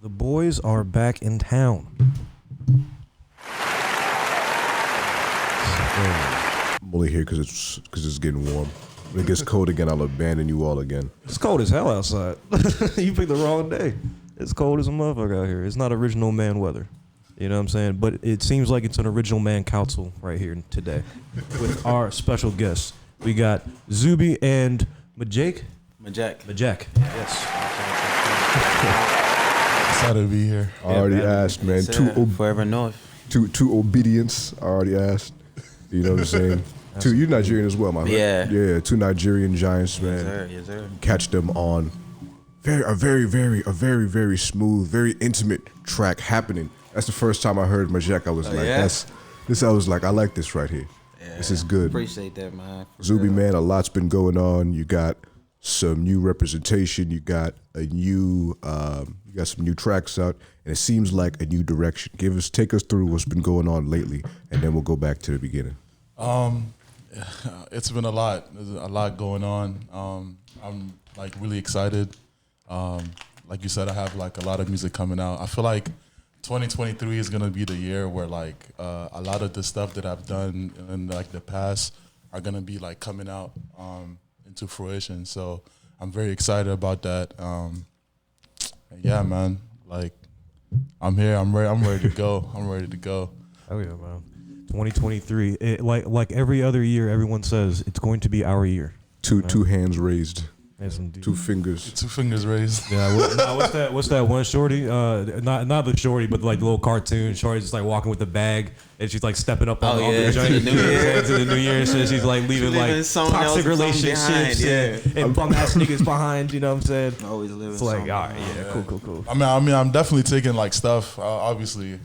The boys are back in town. I'm only here because it's getting warm. When it gets cold again, I'll abandon you all again. It's cold as hell outside. You picked the wrong day. It's cold as a motherfucker out here. It's not original man weather. You know what I'm saying? But it seems like it's an original man council right here today with our special guests. We got Zubi and Majak. Majak. Yes. Excited to be here. I already asked, man. Forever North. Two obedience. I already asked. You know what I'm saying? You Nigerian as well, my man. Yeah, two Nigerian giants, man. Yes, sir. Catch them on a very smooth, very intimate track happening. That's the first time I heard Majak. I was I was like, I like this right here. Yeah, this is good. Appreciate that, man. Zubi, man, a lot's been going on. You got some new representation. You got you got some new tracks out, and it seems like a new direction. Take us through what's been going on lately, and then we'll go back to the beginning. It's been a lot. There's a lot going on. I'm like really excited. Like you said, I have like a lot of music coming out. I feel like 2023 is gonna be the year where like a lot of the stuff that I've done in like the past are gonna be like coming out into fruition. So I'm very excited about that. Yeah, man. Like I'm here. I'm ready to go. I'm ready to go. Oh yeah, man. 2023. Like every other year, everyone says it's going to be our year. Two hands raised. Yes, indeed. Two fingers. Two fingers raised. Yeah. What's that one shorty? Not the shorty, but like the little cartoon shorty, just like walking with the bag, and she's like stepping up on the to the new year. To the new year and shit. She's like leaving like toxic relationships and bum ass niggas behind. You know what I'm saying? Always living. It's like, all right, yeah, cool. I mean, I'm definitely taking like stuff. Obviously,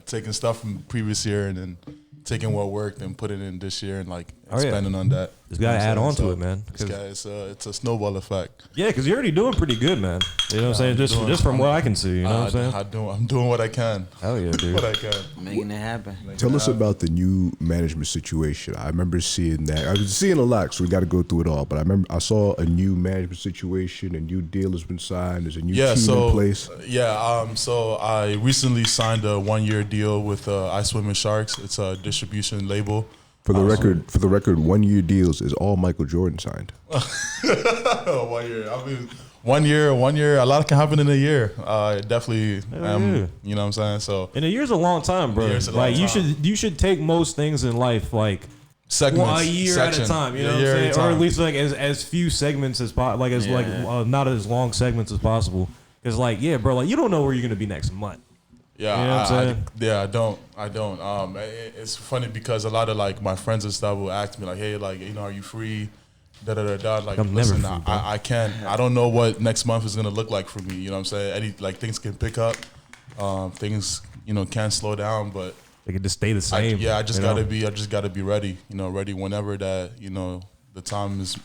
taking stuff from previous year and then taking what worked and putting it in this year and like expanding on that. Just gotta add on to it, man. It's a snowball effect. Yeah, because you're already doing pretty good, man. You know what I'm saying? Just from what I can see, you know what I'm saying? I'm doing what I can. Hell yeah, dude. What I can. Making it happen. Tell us about the new management situation. I remember seeing that. I was seeing a lot, so we got to go through it all. But I remember I saw a new management situation, a new deal has been signed, there's a new team in place. So I recently signed a 1-year deal with I Swim with Sharks. It's a distribution label. For the record, 1-year deals is all Michael Jordan signed. 1 year. I mean, 1 year. A lot can happen in a year. Definitely. You know what I'm saying? So. And a year's a long time, bro. Like you should take most things in life like segments, a year at a time. You know what I'm saying? Or at least like as few segments as possible. Not as long segments as possible. Because like bro, like you don't know where you're gonna be next month. Yeah, you know what I'm saying? I don't. It's funny because a lot of like my friends and stuff will ask me like, hey, like, you know, are you free? Like, I'm listen, never free, I can't. I don't know what next month is gonna look like for me. You know what I'm saying? Things can pick up, things can slow down, but they can just stay the same. I just gotta be ready. Ready whenever that the time is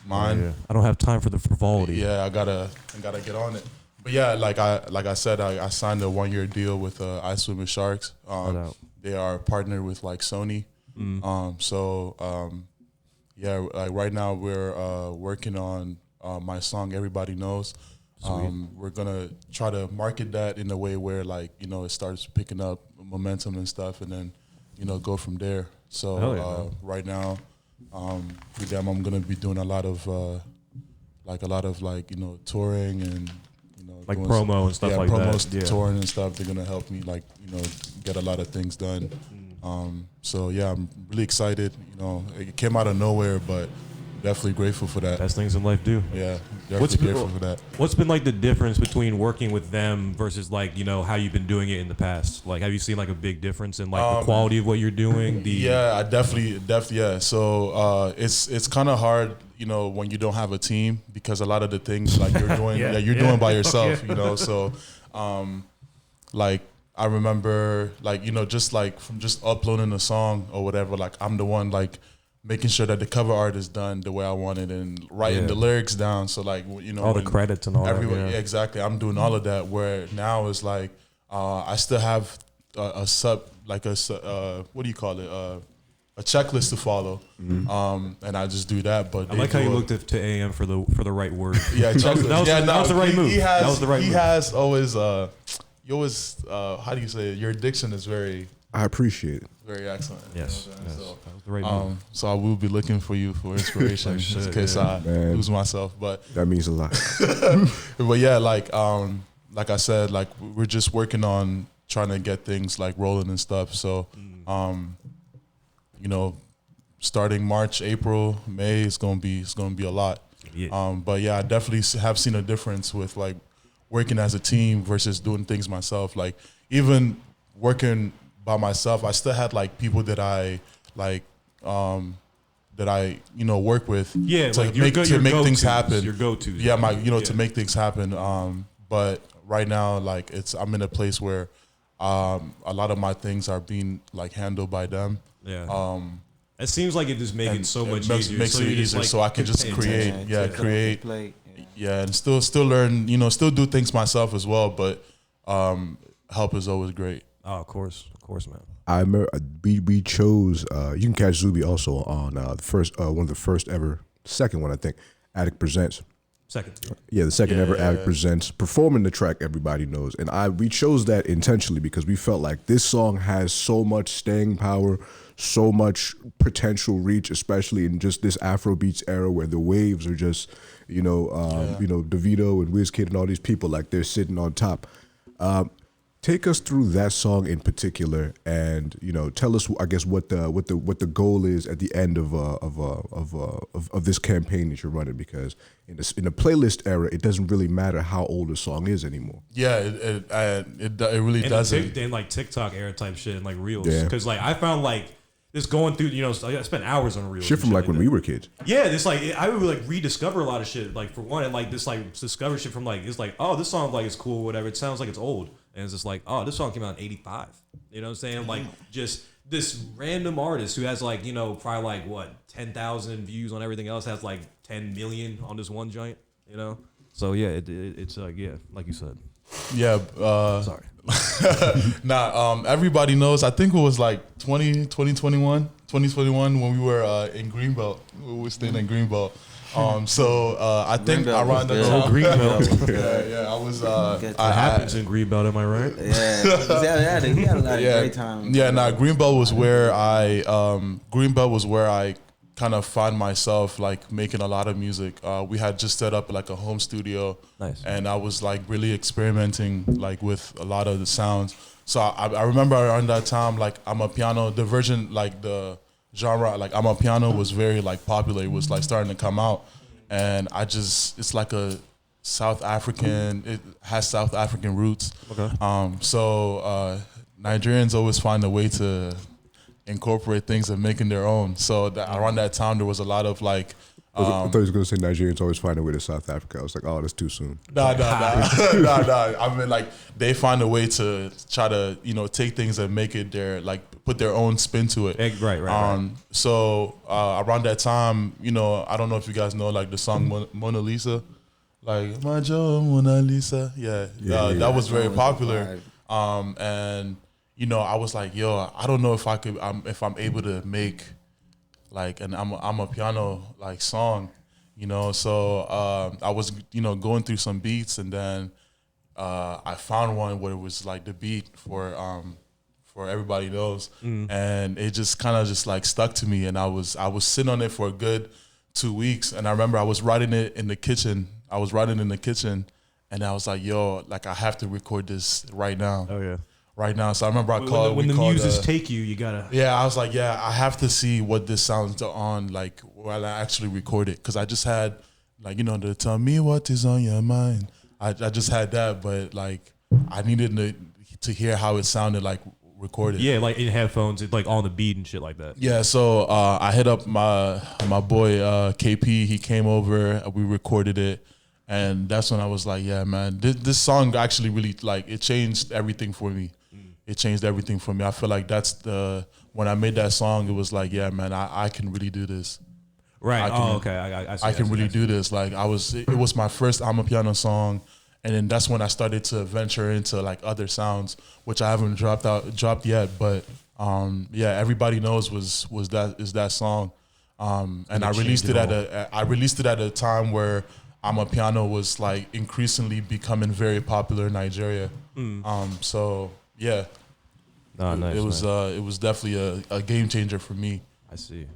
mine. Yeah. I don't have time for the frivolity. Yeah, I gotta get on it. But yeah, like I said, I signed a 1-year deal with I Swim with Sharks. They are partnered with like Sony. Like right now we're working on my song Everybody Knows. We're gonna try to market that in a way where like it starts picking up momentum and stuff, and then go from there. So right now, with them, I'm gonna be doing a lot of touring and. Like promo and stuff like that. Yeah, touring and stuff. They're gonna help me get a lot of things done. So yeah, I'm really excited. It came out of nowhere, but definitely grateful for that. Best things in life do. Yeah, definitely grateful for that. What's been like the difference between working with them versus like how you've been doing it in the past? Like, have you seen like a big difference in like the quality of what you're doing? I definitely. Yeah. So it's kind of hard. When you don't have a team, because a lot of the things like you're doing, doing by yourself, So, like I remember, like just like from just uploading a song or whatever, like I'm the one like making sure that the cover art is done the way I want it and writing the lyrics down. So like all the credits and all everyone, that. Yeah, exactly. I'm doing all of that. Where now it's like I still have a sub, like what do you call it? a checklist to follow, and I just do that. But I like how you looked to AM for the right word. Yeah, checklist. That was the right move. That was the right move. He has always you always how do you say it? Your diction is very. I appreciate it. Very excellent. Yes, You know what I'm saying? that was the right move. So I will be looking for you for inspiration Oh, shit, in case I lose myself. But That means a lot. but yeah, like I said, like we're just working on trying to get things like rolling and stuff. So you know, starting March, April, May, it's gonna be a lot. Yeah. But yeah, I definitely have seen a difference with like working as a team versus doing things myself. Like even working by myself, I still had like people that I like work with. Yeah, to like make things happen. Your go-tos. Yeah, to make things happen. But right now, like I'm in a place where a lot of my things are being like handled by them. Yeah. It seems like it just makes it so much easier. Makes so it you just, easier, like, so I can just pay create. attention. Yeah, Take it off your create. plate, Yeah, and still learn. Still do things myself as well. But help is always great. Oh, of course, man. I remember we chose. You can catch Zubi also on the first one of the first ever, second one I think. Addict Presents. Second tier. Yeah, the second ever Addict Presents, performing the track everybody knows, and we chose that intentionally because we felt like this song has so much staying power, so much potential reach, especially in just this Afrobeats era where the waves are just, DeVito and WizKid and all these people like they're sitting on top. Take us through that song in particular, and tell us, I guess, what the goal is at the end of this campaign that you're running. Because in the playlist era, it doesn't really matter how old a song is anymore. Yeah, it really doesn't. In like TikTok era type shit and like reels, Yeah. because like I found like just going through, I spent hours on reels. Shit from like when we were kids. Yeah, it's like I would like rediscover a lot of shit. Like for one, and like this like discover shit from like it's like, oh, this song like is cool, whatever. It sounds like it's old, and it's just like, oh, this song came out in '85. You know what I'm saying? Like just this random artist who has like probably like what 10,000 views on everything else has like 10 million on this one joint. So yeah, it's like like you said. Yeah. Sorry. Everybody knows. I think it was like 2021 when we were in Greenbelt. We were staying in Greenbelt. I think Greenbelt around the was time. Greenbelt. Yeah. I was. What happens in Greenbelt? Am I right? Yeah, he had a lot of great time. Yeah, Greenbelt was where I kind of find myself like making a lot of music. We had just set up like a home studio. Nice. And I was like really experimenting like with a lot of the sounds. So I remember around that time, like I'm a piano, the version, like the genre, like I'm a piano was very like popular. It was like starting to come out. And it's like a South African, it has South African roots. Okay. Nigerians always find a way to incorporate things and making their own. So around that time, there was a lot of like. I thought he was going to say Nigerians always find a way to South Africa. I was like, oh, that's too soon. Nah. I mean, like they find a way to try to take things and make it their like put their own spin to it. Right. So around that time, I don't know if you guys know like the song Mona Lisa, like my Joe Mona Lisa. Yeah. That was very popular. And I was like, yo, I don't know if I could, if I'm able to make like I'm a piano like song, So I was going through some beats, and then I found one where it was like the beat for Everybody Knows, and it just kind of just like stuck to me, and I was sitting on it for a good 2 weeks, and I remember I was writing it in the kitchen. And I was like, yo, like I have to record this right now. Oh yeah. Right now. So I remember when the muses take you, you gotta. Yeah, I was like, I have to see what this sounds on, like while I actually record it, because I just had like the tell me what is on your mind. I just had that, but like I needed to hear how it sounded like recorded. Yeah, like in headphones, it's like on the beat and shit like that. Yeah, so I hit up my boy KP. He came over. We recorded it. And that's when I was like, yeah, man, this song actually really, like, it changed everything for me. It changed everything for me. I feel like when I made that song, it was like, yeah, man, I can really do this. Right. Okay. I can really do this. Like, it was my first I'm a piano song. And then that's when I started to venture into like other sounds, which I haven't dropped yet. But Yeah, Everybody Knows was that song. And I released it at a time where Amapiano was like increasingly becoming very popular in Nigeria. So yeah, Nice, it was definitely a game changer for me. I see.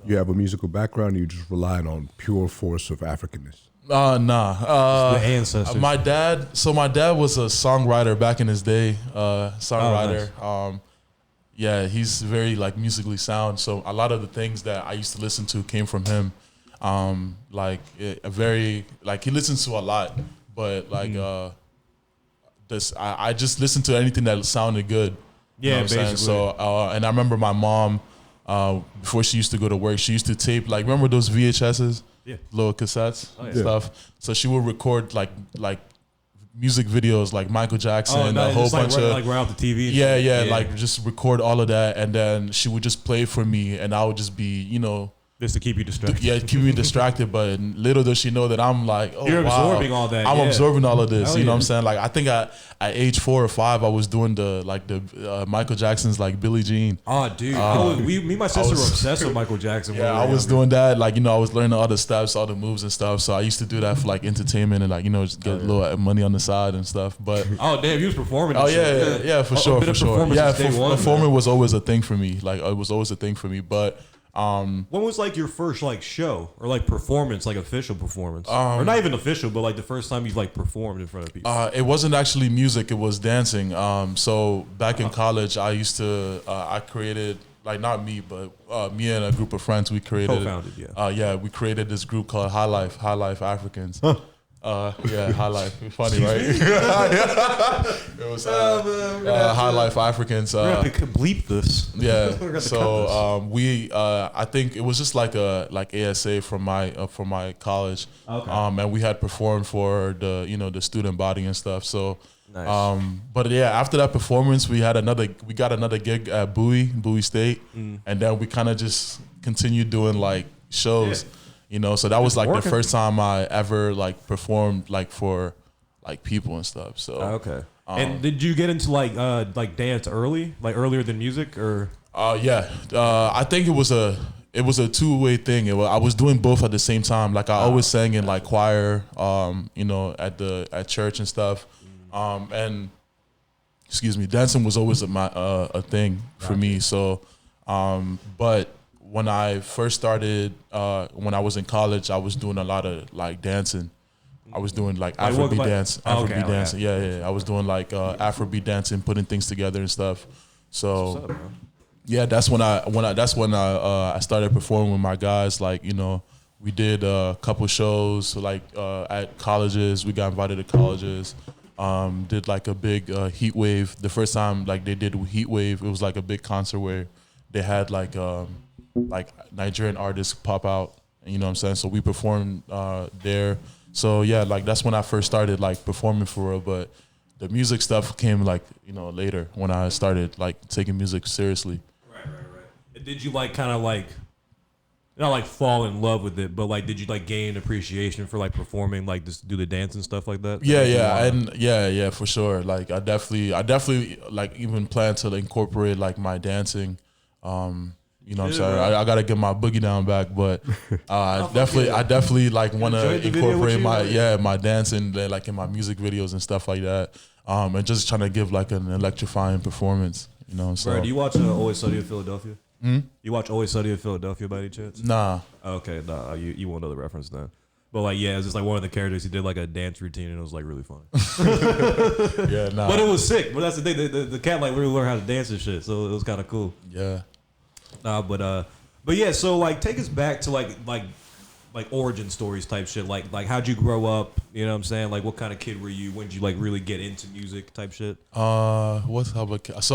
You have a musical background, or you just relying on pure force of Africanness? Nah. The ancestors. My dad was a songwriter back in his day. Songwriter. Oh, nice. Yeah, he's very like musically sound. So a lot of the things that I used to listen to came from him. He listens to a lot, but I just listened to anything that sounded good. Yeah, you know what I'm saying? basically. So and I remember my mom before she used to go to work, she used to tape remember those VHSs, little cassettes and stuff. So she would record like music videos like Michael Jackson, a whole bunch of right off the TV. Like just record all of that, and then she would just play it for me, and I would just be just to keep you distracted. Yeah, keep me distracted. But little does she know that I'm like, oh, you're wow. absorbing all that. I'm absorbing all of this. Hell you know yeah. what I'm saying? Like I think at age 4 or 5, I was doing the Michael Jackson's like Billie Jean. Oh, dude. Me and my sister were obsessed with Michael Jackson. Yeah, I was doing that. Like I was learning all the steps, all the moves and stuff. So I used to do that for like entertainment and just get a little money on the side and stuff. But oh damn, you was performing. Oh yeah, for sure. Yeah, performing was always a thing for me. Like it was always a thing for me. But when was like your first like show or like performance, like official performance, or not even official, but like the first time you like performed in front of people? It wasn't actually music; it was dancing. So back in college, I used to I created not me, but me and a group of friends. We created co-founded, we created this group called High Life Africans. High life. Funny, right? It was High Life Africans. We're gonna have to bleep this. Yeah. So I think it was just like ASA from my college. Okay. And we had performed for the student body and stuff. So nice. But yeah, after that performance, we got another gig at Bowie State, and then we kind of just continued doing like shows. Yeah. So that was like the first time I ever like performed like for like people and stuff. So okay. And did you get into like dance early, like earlier than music, or? I think it was a two-way thing. I was doing both at the same time. Like I always sang in like choir, at church and stuff. And excuse me, dancing was always a thing for me. So, but when I first started, when I was in college, I was doing a lot of like dancing. I was doing like Afrobeat dancing. Yeah. I was doing like Afrobeat dancing, putting things together and stuff. So, that's when I started performing with my guys. Like we did a couple shows like at colleges. We got invited to colleges. Did like a big heat wave. The first time like they did heat wave, it was like a big concert where they had like Nigerian artists pop out. You know what I'm saying? So we performed there. So yeah, like that's when I first started like performing for real. But the music stuff came like later when I started like taking music seriously. Right. And did you like kind of like not like fall in love with it, but like did you like gain appreciation for like performing, like just do the dance and stuff like that? Yeah, for sure. Like I definitely like even plan to incorporate like my dancing. You know what I'm saying? I gotta get my boogie down back, but I definitely like want to incorporate my dancing like in my music videos and stuff like that. And just trying to give like an electrifying performance. So. Bro, do you watch Always Sunny in Philadelphia? You watch Always Sunny in Philadelphia by any chance? Nah. Okay, nah. You won't know the reference then. But like, yeah, it was just like one of the characters. He did like a dance routine, and it was like really funny. Yeah, nah. But it was sick. But that's the thing. The cat like really learned how to dance and shit, so it was kind of cool. Yeah. But yeah. So like, take us back to like origin stories type shit. Like how'd you grow up? You know what I'm saying? Like, what kind of kid were you? When did you like really get into music type shit? So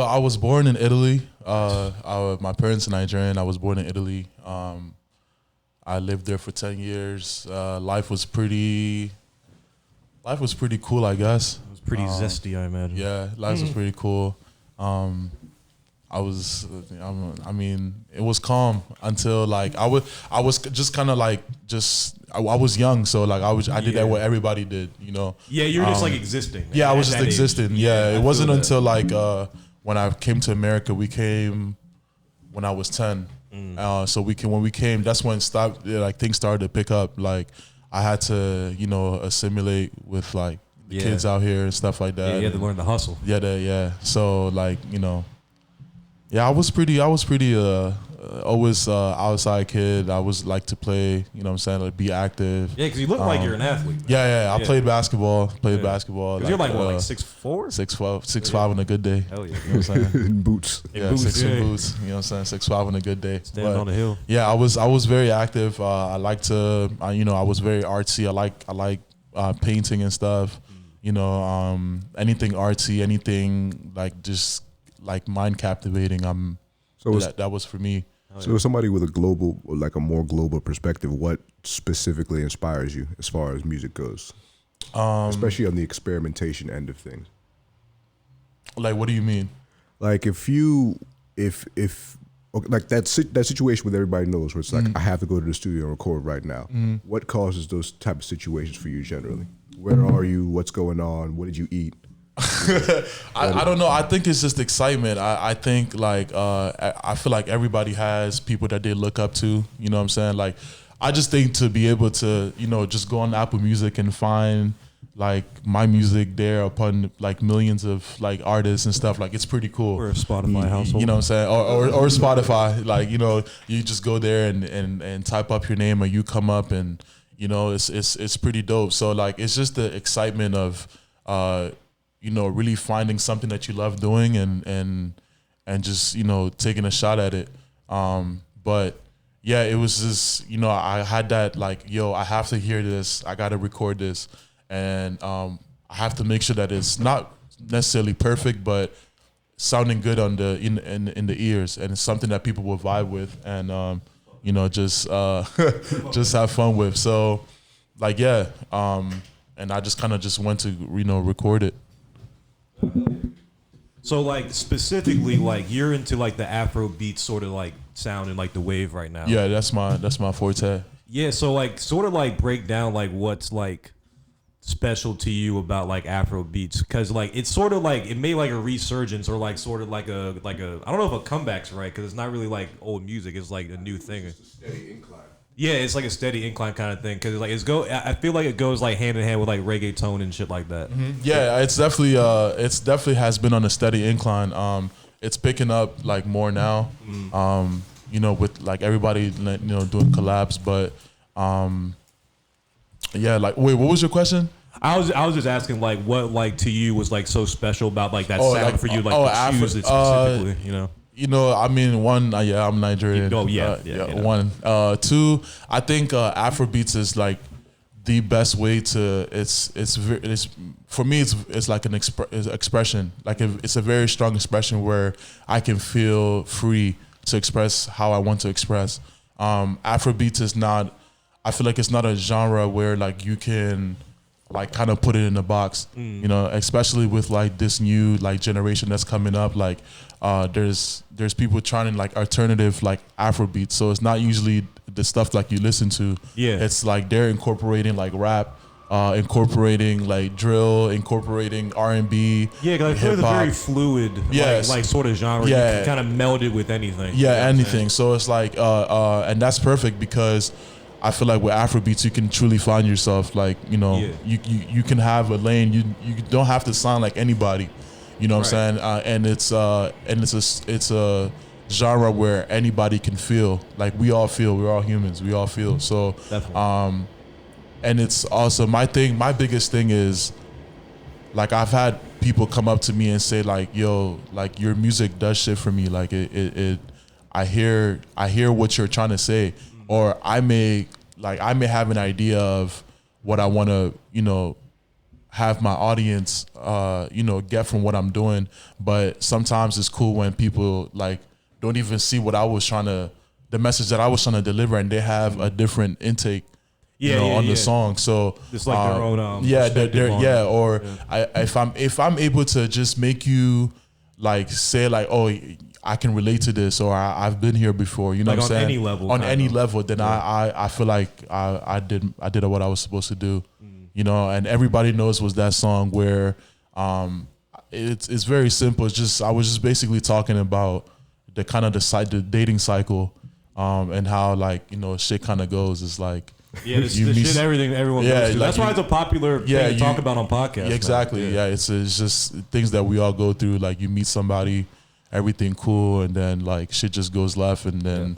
I was born in Italy. My parents are Nigerian. I was born in Italy. I lived there for 10 years. Life was pretty cool, I guess. It was pretty zesty, I imagine. Yeah, life was pretty cool. It was calm until like I was just kind of like I was young, so like I did that what everybody did, Yeah, you're just like existing. Yeah, I was just existing. Yeah, it wasn't until like when I came to America, we came when I was 10. So when we came, that's when things started to pick up. Like I had to, assimilate with like the kids out here and stuff like that. Yeah, you had to learn the hustle. Yeah. So like, I was pretty always outside kid. I was like to play, like be active. Yeah, because you look like you're an athlete. Yeah. I played basketball. Basketball. You're like what, like 6'4"? 6'12", 6'5" on a good day. Hell yeah. You know what I'm saying? In boots. Yeah, 6 in boots. You know what I'm saying? 6'5" on a good day. Standing on the hill. Yeah, I was very active. I like to, I was very artsy. I like painting and stuff. Anything artsy, anything like just like mind captivating. That was for me. So somebody with a global, like a more global perspective, what specifically inspires you as far as music goes? Especially on the experimentation end of things. Like, what do you mean? Like like that situation where everybody knows where it's like, I have to go to the studio and record right now. What causes those type of situations for you generally? Where are you? What's going on? What did you eat? I don't know. I think it's just excitement. I think like I feel like everybody has people that they look up to. You know what I'm saying? Like I just think to be able to just go on Apple Music and find like my music there upon like millions of like artists and stuff, like it's pretty cool. We're a Spotify household. You know what I'm saying? Or Spotify. Like you just go there and type up your name and you come up and it's pretty dope. So like it's just the excitement of really finding something that you love doing and just, taking a shot at it. But yeah, it was just, I had that like, I have to hear this. I got to record this. And I have to make sure that it's not necessarily perfect, but sounding good on in the ears. And it's something that people will vibe with and, just have fun with. So like, yeah. And I just kind of just went to, record it. So like specifically, like you're into like the Afro beat sort of like sound and like the wave right now. Yeah, that's my forte. Yeah, so like sort of like break down like what's like special to you about like Afro beats, because like it's sort of like it made like a resurgence or like sort of like a I don't know if a comeback's right, because it's not really like old music. It's like a new thing. It's a steady incline. Yeah, it's like a steady incline kind of thing, because like I feel like it goes like hand in hand with like reggaeton and shit like that. Mm-hmm. Yeah, it's definitely has been on a steady incline. It's picking up like more now. With like everybody doing collabs, but yeah, like wait, what was your question? I was just asking like what like to you was like so special about like that sound like, for you, like the shoes specifically, I mean, one, I'm Nigerian. One, two, I think Afrobeats is like the best way to. It's for me. It's like an expression. Like it's a very strong expression where I can feel free to express how I want to express. Afrobeats is not. I feel like it's not a genre where like you can like kind of put it in a box, especially with like this new like generation that's coming up. Like there's people trying like alternative like Afrobeats, so it's not usually the stuff like you listen to. Yeah, it's like they're incorporating like rap, incorporating like drill, incorporating R&B. Yeah, because it's a very fluid, like sort of genre. Yeah, you can kind of meld it with anything. Yeah, anything. So it's like, and that's perfect because I feel like with Afrobeats you can truly find yourself. Like you can have a lane. You don't have to sound like anybody. You know what I'm saying? And it's a genre where anybody can feel. Like we all feel. We're all humans. We all feel. So definitely. And it's also my biggest thing is like I've had people come up to me and say like, yo, like your music does shit for me. Like it I hear what you're trying to say, or I may have an idea of what I want to, have my audience, get from what I'm doing. But sometimes it's cool when people like don't even see what I was the message that I was trying to deliver, and they have a different intake. On the song, so it's like their own or if I'm able to just make you like say like, oh, I can relate to this, or I've been here before, you know like what I'm saying? On any level, then I feel like I did what I was supposed to do, and everybody knows was that song where it's very simple. It's just I was just basically talking about the dating cycle, and how like shit kind of goes. It's like everything everyone goes through. like That's why it's a popular thing to talk about on podcasts. Exactly. Yeah, it's just things that we all go through. Like you meet somebody, everything cool, and then like shit just goes left, and then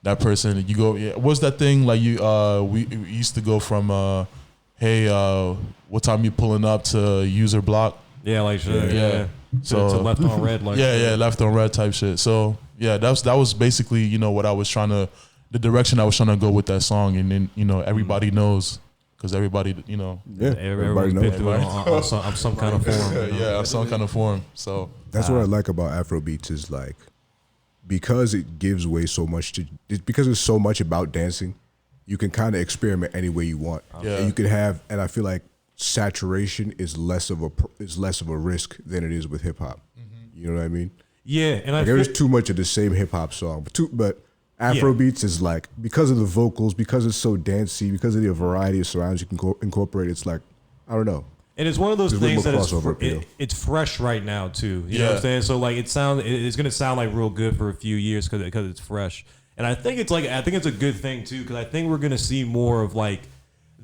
that person you go. Yeah, what's that thing like you? We used to go from hey, what time you pulling up to user block? Yeah, like shit. Yeah. So to left on red, like left on red type shit. So yeah, that was basically what I was trying to, the direction I was trying to go with that song, and then everybody knows because everybody everybody's been through it on some kind of form. On some kind of form. So that's what I like about Afrobeats is like because it gives way so much because it's so much about dancing, you can kind of experiment any way you want. And you can have, and I feel like saturation is less of a risk than it is with hip hop. You know what I mean? Yeah, and like there's too much of the same hip hop song, but Afrobeats is like because of the vocals, because it's so dancey, because of the variety of surrounds you can incorporate. It's like I don't know. And it's one of those things that it's fresh right now too. You know what I'm saying? So like it's gonna sound like real good for a few years because it's fresh. And I think it's a good thing too because I think we're gonna see more of like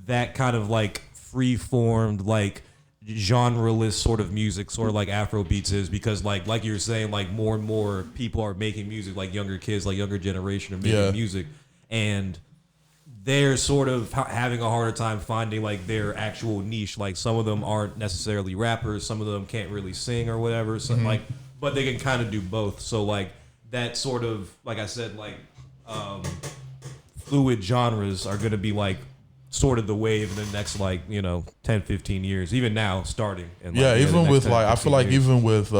that kind of like free-formed like genre-less sort of music, sort of like Afrobeats is, because like you're saying, like more and more people are making music, like younger kids, like younger generation are making music, and they're sort of having a harder time finding like their actual niche. Like some of them aren't necessarily rappers, some of them can't really sing or whatever, so like, but they can kind of do both. So like that sort of, like I said, like fluid genres are going to be like sort of the wave in the next 10, 15 years, even now starting. And even with like, I feel like years. even with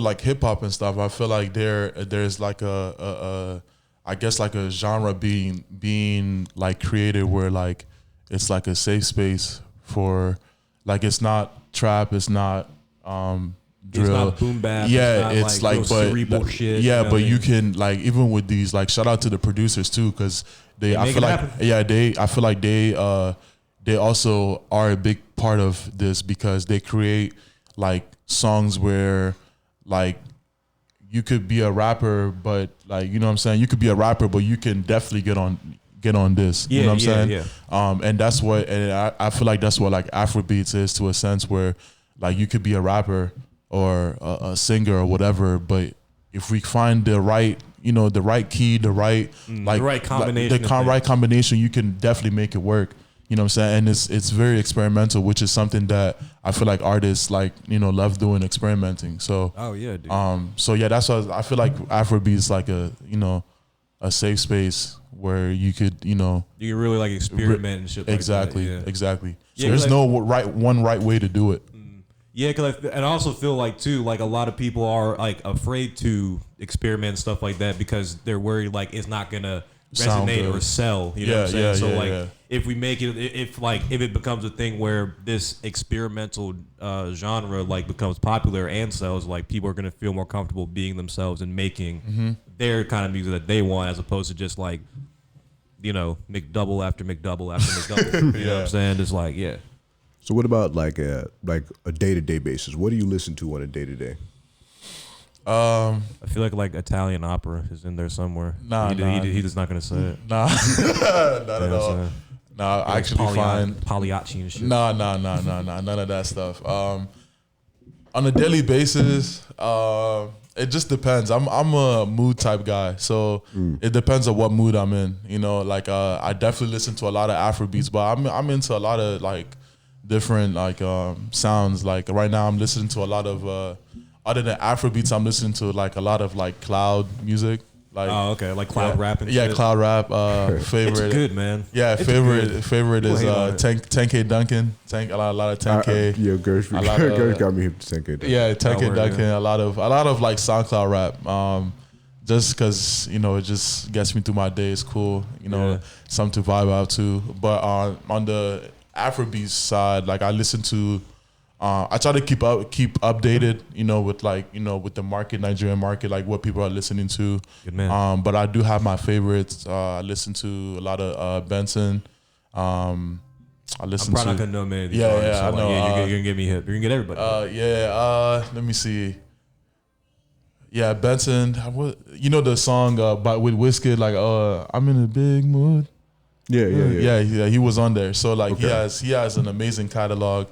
like hip hop and stuff, I feel like there's like I guess like a genre being like created where like it's like a safe space for like, it's not trap, it's not drill, it's not boom bap, it's like but cerebral shit. But you can like, even with these, like shout out to the producers too, because I feel like they also are a big part of this because they create like songs where like you could be a rapper, but like, you know what I'm saying? You could be a rapper, but you can definitely get on this. You know what I'm saying? Yeah. And that's what, and I feel like that's what like Afrobeats is, to a sense, where like you could be a rapper or a singer or whatever, but if we find the right, the right key, the right combination, right combination, you can definitely make it work. You know what I'm saying? And it's very experimental, which is something that I feel like artists like, love doing, experimenting. So dude. So yeah, that's why I feel like Afrobeat is like a safe space where you could, you can really like experiment and shit. Exactly, like that. Exactly. So Yeah, there's no one right way to do it. Yeah, because I also feel like too, like a lot of people are like afraid to experiment and stuff like that because they're worried like it's not gonna resonate or sell. You know what I'm saying? So if we make it, if it becomes a thing where this experimental genre like becomes popular and sells, like people are gonna feel more comfortable being themselves and making their kind of music that they want, as opposed to just like McDouble after McDouble after McDouble. You know what I'm saying? It's like So what about like a day-to-day basis? What do you listen to on a day-to-day? I feel like Italian opera is in there somewhere. He's just not gonna say it. Not at all. Nah, I actually find Pagliacci and shit. Nah, none of that stuff. On a daily basis, it just depends. I'm a mood type guy, so it depends on what mood I'm in. I definitely listen to a lot of Afrobeats, but I'm into a lot of like different like sounds. Like right now, I'm listening to a lot of other than Afrobeats, I'm listening to like a lot of like cloud music. Like like cloud rap and shit. Cloud rap. Favorite, it's good, man. Yeah, it's favorite is 10K Duncan. A lot of 10K. Gersh got me hip to 10K Duncan. Yeah, 10K Duncan. Yeah. A lot of like SoundCloud rap. Just because it just gets me through my day. It's cool. Something to vibe out to. But on the Afrobeat side, like I listen to. I try to keep updated, with like, with the market, Nigerian market, like what people are listening to. Good man. But I do have my favorites. I listen to a lot of Benson. I listen I'm probably to. not gonna know many of these Yeah, artists. yeah, I so know. you're gonna get me hip. You're gonna get everybody. Let me see. Yeah, Benson. You know the song with Wizkid, like I'm in a big mood. Yeah. He was on there. So like he has an amazing catalog.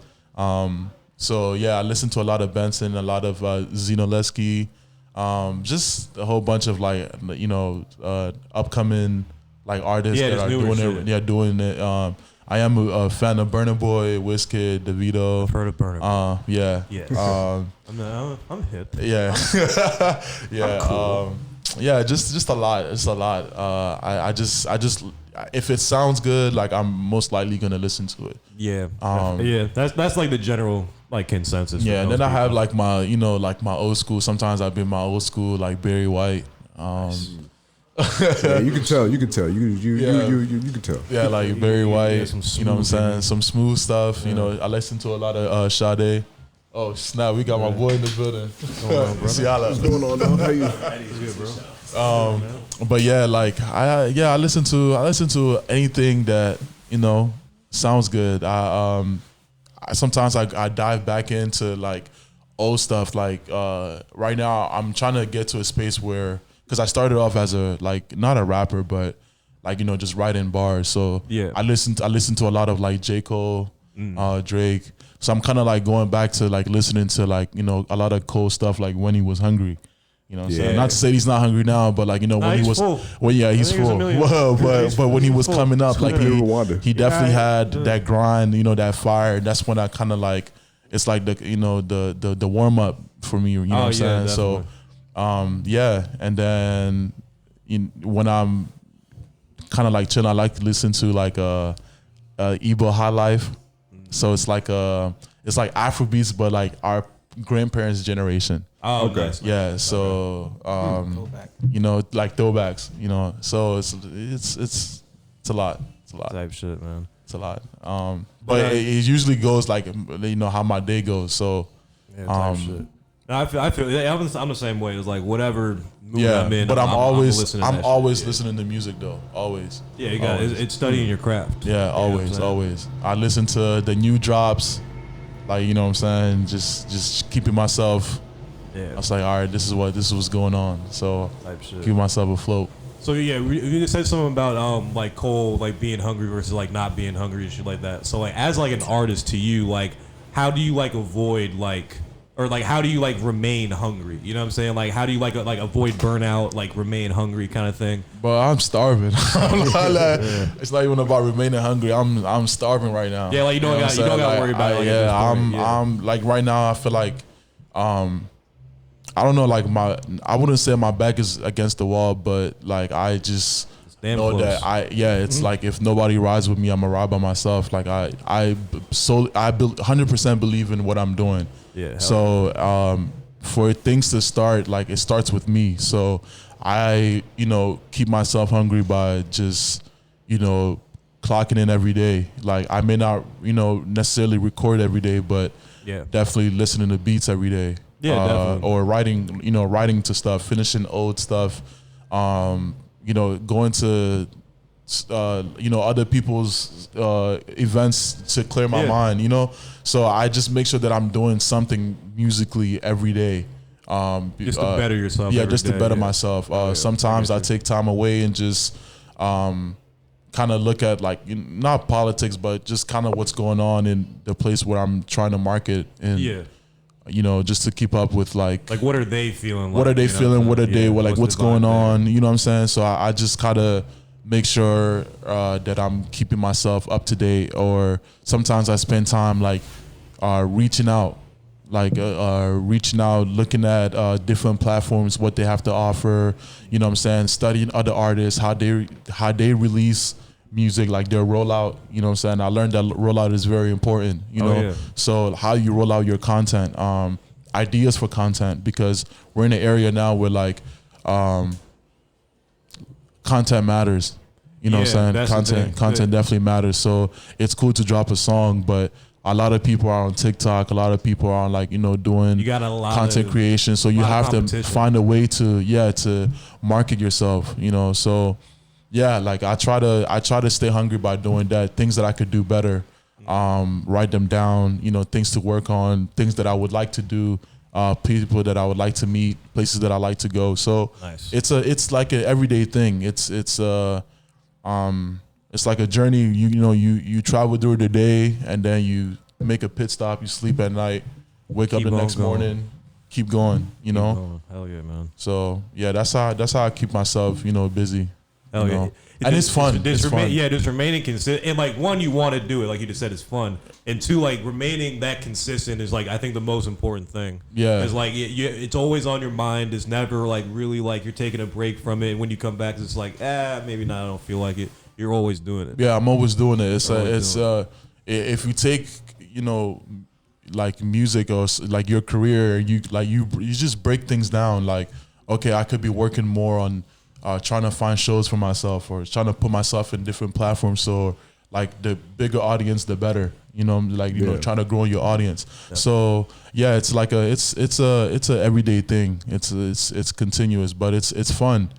So yeah, I listen to a lot of Benson, a lot of Zinoleski, just a whole bunch of like upcoming like artists that are doing it. Yeah, doing it. I am a fan of Burna Boy, Wizkid, Davido. I've heard of Burna Boy. Yeah. Yes. I'm hip. Yeah. Yeah. Cool. Yeah, just a lot. It's a lot. I just if it sounds good, like I'm most likely gonna listen to it. Yeah. Yeah. That's like the general like consensus. Yeah, and then I have like my my old school. Sometimes I've been my old school like Barry White. Yeah, you can tell. You can tell. You can tell. Yeah, like Barry White. some You know what I'm smooth, saying? Some smooth stuff. You know, I listen to a lot of Sade. Oh snap! We got my boy in the building. What's going on now? How you? But yeah, like I listen to anything that sounds good. Sometimes I dive back into like old stuff. Like right now, I'm trying to get to a space where, because I started off as a like not a rapper, but like just writing bars. So yeah, I listen to a lot of like J. Cole, Drake. So I'm kind of like going back to like listening to like a lot of Cole stuff, like when he was hungry. You know what I'm saying? Not to say he's not hungry now, but like when he was full. Well, yeah, he's full. Well, but when he was coming up, like he definitely had that grind, that fire. That's when I kind of like, it's like the warm up for me. You know what I'm saying? Definitely. So yeah, and then when I'm kind of like chilling, I like to listen to like Igbo High Life. So it's like Afrobeats, but like our grandparents' generation. Oh, okay. Nice. Yeah, so like throwbacks. So it's a lot. It's a lot. Type shit, man. It's a lot. But it usually goes like how my day goes. So type shit. No, I feel I'm the same way. It's like whatever mood I'm in. But I'm always listening listening to music though. Always. Yeah, you got it. It's studying your craft. Yeah, always. I listen to the new drops, like what I'm saying, just keeping myself. Yeah. I was like, all right, this is what's going on. So keep myself afloat. So yeah, you said something about like Cole like being hungry versus like not being hungry and shit like that. So like as like an artist to you, like how do you like avoid like, or like how do you like remain hungry? You know what I'm saying? Like how do you like avoid burnout, like remain hungry kind of thing? But I'm starving. It's not even about remaining hungry. I'm starving right now. Yeah, like you don't got to worry about it. I'm like right now I feel like I don't know, like I wouldn't say my back is against the wall, but like I just know close. That it's like if nobody rides with me, I'm gonna ride by myself. Like I 100% believe in what I'm doing. Yeah. So for things to start, like it starts with me. So I keep myself hungry by just clocking in every day. Like I may not necessarily record every day, but definitely listening to beats every day. Yeah, definitely. Or writing to stuff, finishing old stuff, going to other people's events to clear my mind, So I just make sure that I'm doing something musically every day. Just to better yourself. Yeah, just to better myself. Sometimes I take time away and just kind of look at like not politics, but just kind of what's going on in the place where I'm trying to market and just to keep up with like what are they feeling? What are they feeling? What are they? What's going on? You know what I'm saying? So I just kind of make sure that I'm keeping myself up to date. Or sometimes I spend time like reaching out, looking at different platforms, what they have to offer. You know what I'm saying? Studying other artists, how they release music, like their rollout. You know what I'm saying? I learned that rollout is very important. So how you roll out your content, ideas for content, because we're in an area now where like content matters. You know what I'm saying? Content definitely matters. So it's cool to drop a song, but a lot of people are on TikTok. A lot of people are on doing content creation. So you have to find a way to market yourself. So yeah, like I try to stay hungry by doing that. Things that I could do better. write them down, things to work on, things that I would like to do, people that I would like to meet, places that I like to go. So Nice. it's like an everyday thing. It's like a journey. You travel through the day, and then you make a pit stop. You sleep at night, wake up Keep the on next going. morning, keep going. Oh, hell yeah, man. So yeah, that's how I keep myself, busy. Hell you yeah. know. And it's fun. It's fun. Yeah, just remaining consistent. And like, one, you want to do it, like you just said, it's fun. And two, like remaining that consistent is like, I think the most important thing. Yeah. It's like it's always on your mind. It's never like really like you're taking a break from it. And when you come back, it's like, maybe not. I don't feel like it. You're always doing it. Yeah, I'm always doing it. Always doing If you take like music or like your career, you just break things down. Like, okay, I could be working more on trying to find shows for myself, or trying to put myself in different platforms. So like the bigger audience, the better. Trying to grow your audience. Yeah. So yeah, it's like it's a everyday thing. It's continuous, but it's fun.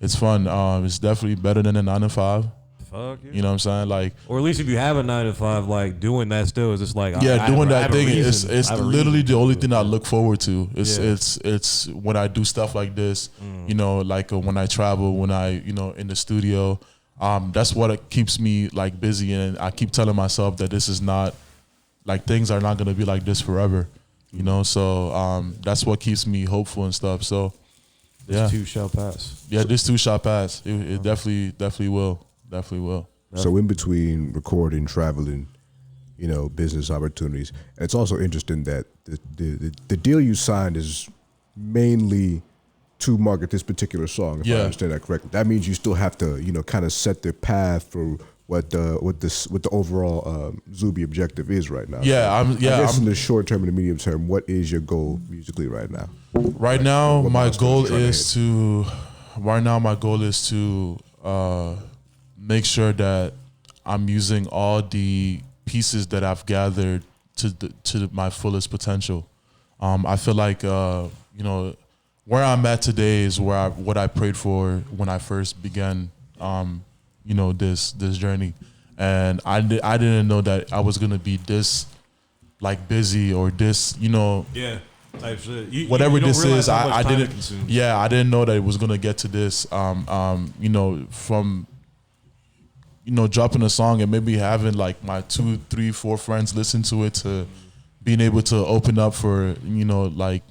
It's fun. It's definitely better than a 9 to 5. Fuck yeah. You know what I'm saying? Like, or at least if you have a 9 to 5, like doing that still is just like doing that thing is literally the only thing I look forward to. It's when I do stuff like this, like when I travel, when I in the studio, that's what keeps me like busy, and I keep telling myself that this is not like, things are not gonna be like this forever, So that's what keeps me hopeful and stuff. So this too shall pass. Yeah, this too shall pass. It definitely will. Definitely will. So in between recording, traveling, business opportunities, and it's also interesting that the deal you signed is mainly to market this particular song, if I understand that correctly. That means you still have to, kind of set the path for what the overall Zubi objective is right now. Yeah, so I guess in the short term and the medium term, what is your goal musically right now? Right now, my goal is to make sure that I'm using all the pieces that I've gathered to my fullest potential. I feel like where I'm at today is what I prayed for when I first began this journey, and I didn't know that I was gonna be this like busy or this type shit. Whatever you this is, I I didn't know that it was gonna get to this. From dropping a song and maybe having like my 2, 3, 4 friends listen to it, to being able to open up for like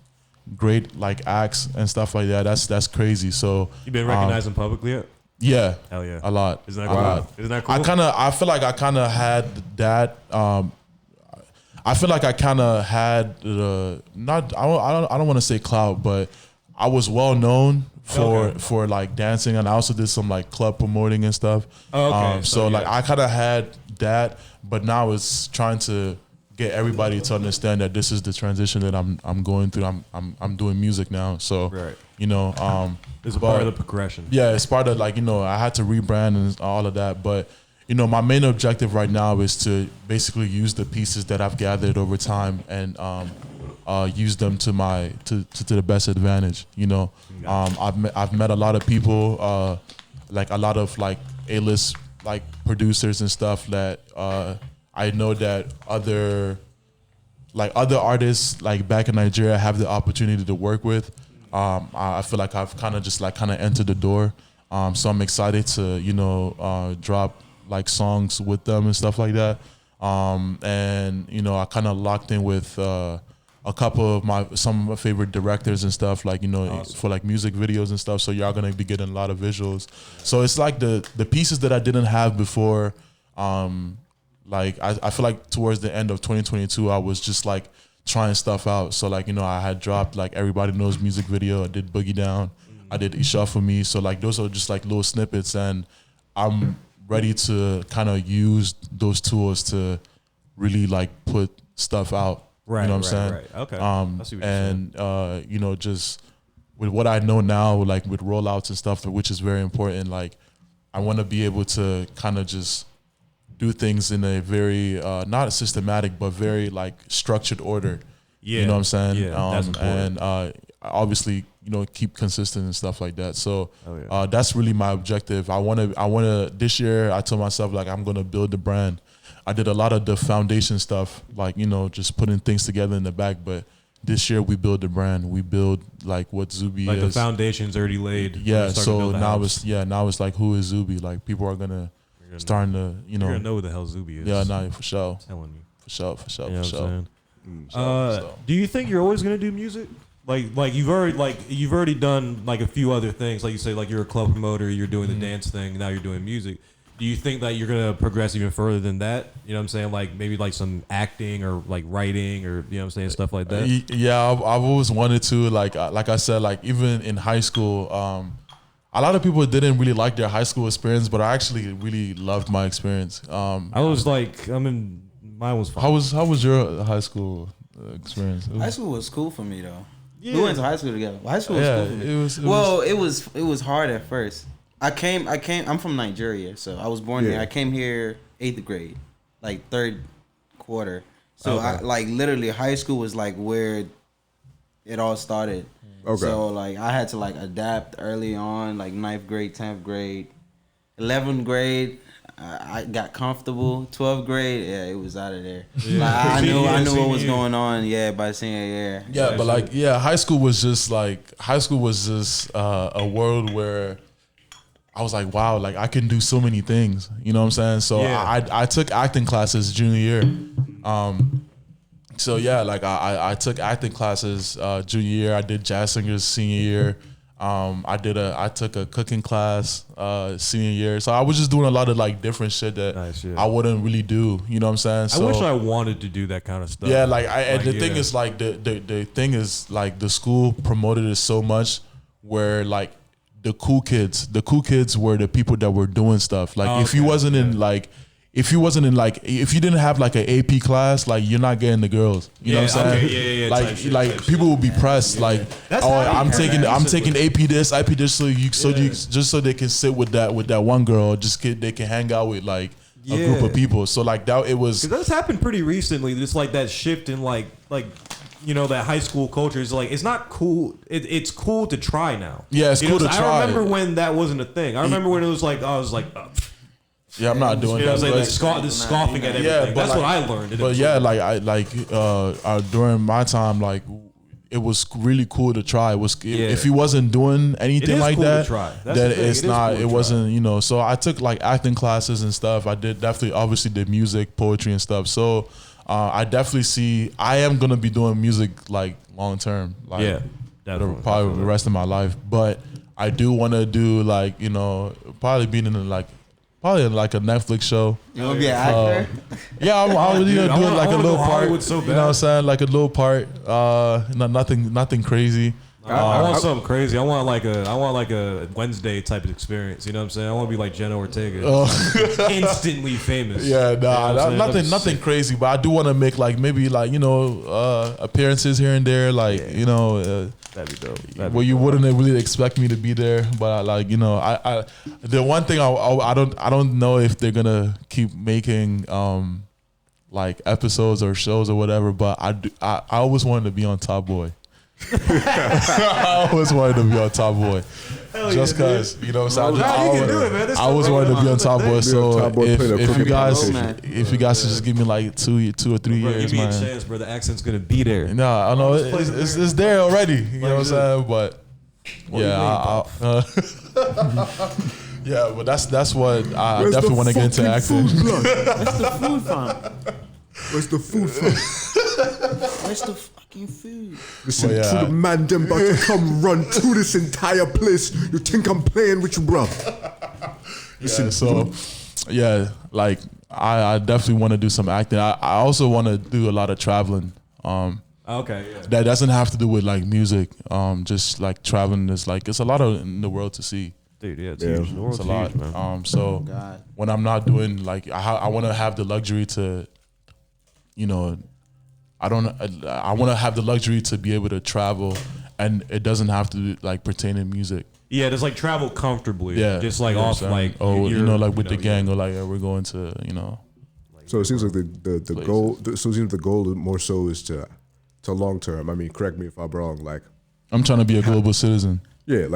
great like acts and stuff like that. That's crazy. So you been recognized in publicly yet? Yeah, hell yeah, a lot. Isn't that cool? Isn't that cool? I feel like I kind of had that. I feel like I kind of had not. I don't want to say clout, but I was well known for like dancing, and I also did some like club promoting and stuff. Oh, okay. So like I kind of had that, but now it's trying to get everybody to understand that this is the transition that I'm going through. I'm doing music now, so right. It's a part of the progression. Yeah, it's part of like I had to rebrand and all of that, but my main objective right now is to basically use the pieces that I've gathered over time and use them to the best advantage. I've met a lot of people, like a lot of like A-list like producers and stuff that I know that other artists like back in Nigeria have the opportunity to work with. I feel like I've kind of entered the door. So I'm excited to drop like songs with them and stuff like that. And I kind of locked in with a couple of some of my favorite directors and stuff, like awesome. For like music videos and stuff. So y'all gonna be getting a lot of visuals. So it's like the pieces that I didn't have before. Like I feel like towards the end of 2022, I was just like trying stuff out. So like I had dropped like Everybody Knows music video. I did Boogie Down. I did Isha For Me. So like those are just like little snippets, and I'm ready to kind of use those tools to really like put stuff out. Right, you know what I'm saying? Right. Okay. I see what you're and just with what I know now, like with rollouts and stuff, which is very important. Like I want to be able to kind of just do things in a very not systematic, but very like structured order. Yeah. You know what I'm saying? Yeah, that's important. And obviously, keep consistent and stuff like that. So that's really my objective. I want to this year. I told myself like I'm gonna build the brand. I did a lot of the foundation stuff, like, you know, just putting things together in the back. But this year we build the brand. We build like what Zubi like is. the foundation's already laid. Yeah. So now it's like, who is Zubi? Like people are starting to, you know. You're gonna know who the hell Zubi is. Yeah, no, for sure. I'm telling you. For sure. You know For sure. So. Do you think you're always gonna do music? Like you've already done like a few other things. Like you say, like you're a club promoter, you're doing the dance thing, now you're doing music. Do you think that you're gonna progress even further than that? You know what I'm saying? Like maybe like some acting or like writing or you know what I'm saying, stuff like that. Yeah, I've always wanted to. Like I said, like even in high school, a lot of people didn't really like their high school experience, but I actually really loved my experience. I was like, mine was fun. How was your high school experience? High school was cool for me though. Yeah. We went to high school together. High school was cool for me. It was hard at first. I'm from Nigeria, so I was born there. I came here 8th grade, like 3rd quarter. So I like literally high school was like where it all started. Okay. So like I had to like adapt early on, like 9th grade, 10th grade, 11th grade. I got comfortable. 12th grade, yeah, it was out of there. Yeah. Like, I knew what was going on. Yeah, by senior year. Yeah, but like high school was just a world where I was like, wow, like I can do so many things. You know what I'm saying? So I took acting classes junior year. So yeah, like I took acting classes junior year. I did jazz singers senior year. I took a cooking class senior year. So I was just doing a lot of like different shit that I wouldn't really do. You know what I'm saying? So, I wish I wanted to do that kind of stuff. Yeah, the thing is like the thing is like the school promoted it so much where like the cool kids were the people that were doing stuff. Like if you didn't have like an AP class, like you're not getting the girls. You know what I'm saying? Like people will be pressed. Like, I'm taking AP this, just so they can sit with that one girl. They can hang out with like a group of people. So like that it was. That's happened pretty recently. Just like that shift in like you know, that high school culture is like, it's not cool. It's cool to try now. Yeah, it's cool to try. I remember when that wasn't a thing. I remember when it was like, I was like, yeah, I'm not doing that. Like scoffing at everything. Yeah, that's what I learned. But yeah, like during my time, like it was really cool to try. If you wasn't doing anything like that, then it wasn't, you know. So I took like acting classes and stuff. I obviously did music, poetry and stuff. So I am gonna be doing music like long term. Like, yeah, definitely. Probably the rest of my life. But I do want to do like, you know, probably being in like a Netflix show. You want to be an actor? Yeah, I'm do like a little part. So you know what I'm saying? Like a little part. Nothing crazy. I want something crazy. I want like a Wednesday type of experience. You know what I'm saying? I want to be like Jenna Ortega, instantly famous. Yeah, nothing crazy. But I do want to make like maybe like, you know, appearances here and there. Like you know. That'd be dope. You wouldn't really expect me to be there, but like, you know, I the one thing I don't know if they're gonna keep making like episodes or shows or whatever, but I always wanted to be on Top Boy. I always wanted to be on Top Boy. Just cause, you know what I'm saying? I always wanted to be on Top Boy. So if you guys could just give me like 2 or 3 years, give me man. a chance, bro. The accent's gonna be there. No, I know it's there already. You know what I'm saying? But yeah, but that's what I definitely want to get into acting. Where's the food from? Where's the food from? Where's the fucking food? Listen, to the man them about to come run through this entire place. You think I'm playing with you, bro? Listen, so yeah, like I definitely want to do some acting. I also want to do a lot of traveling. Okay, yeah. That doesn't have to do with like music. Just like traveling is like it's a lot in the world to see. Dude, yeah, it's huge. It's a lot. Huge, man. So when I'm not doing like I want to have the luxury to, you know, I want to have the luxury to be able to travel, and it doesn't have to like pertain to music. Yeah, just like travel comfortably. Yeah, just like off like you know, like with the gang or like we're going to, you know. So it seems like the goal. So it seems the goal more so is to long term. I mean, correct me if I'm wrong. Like I'm trying to be a global citizen. Yeah,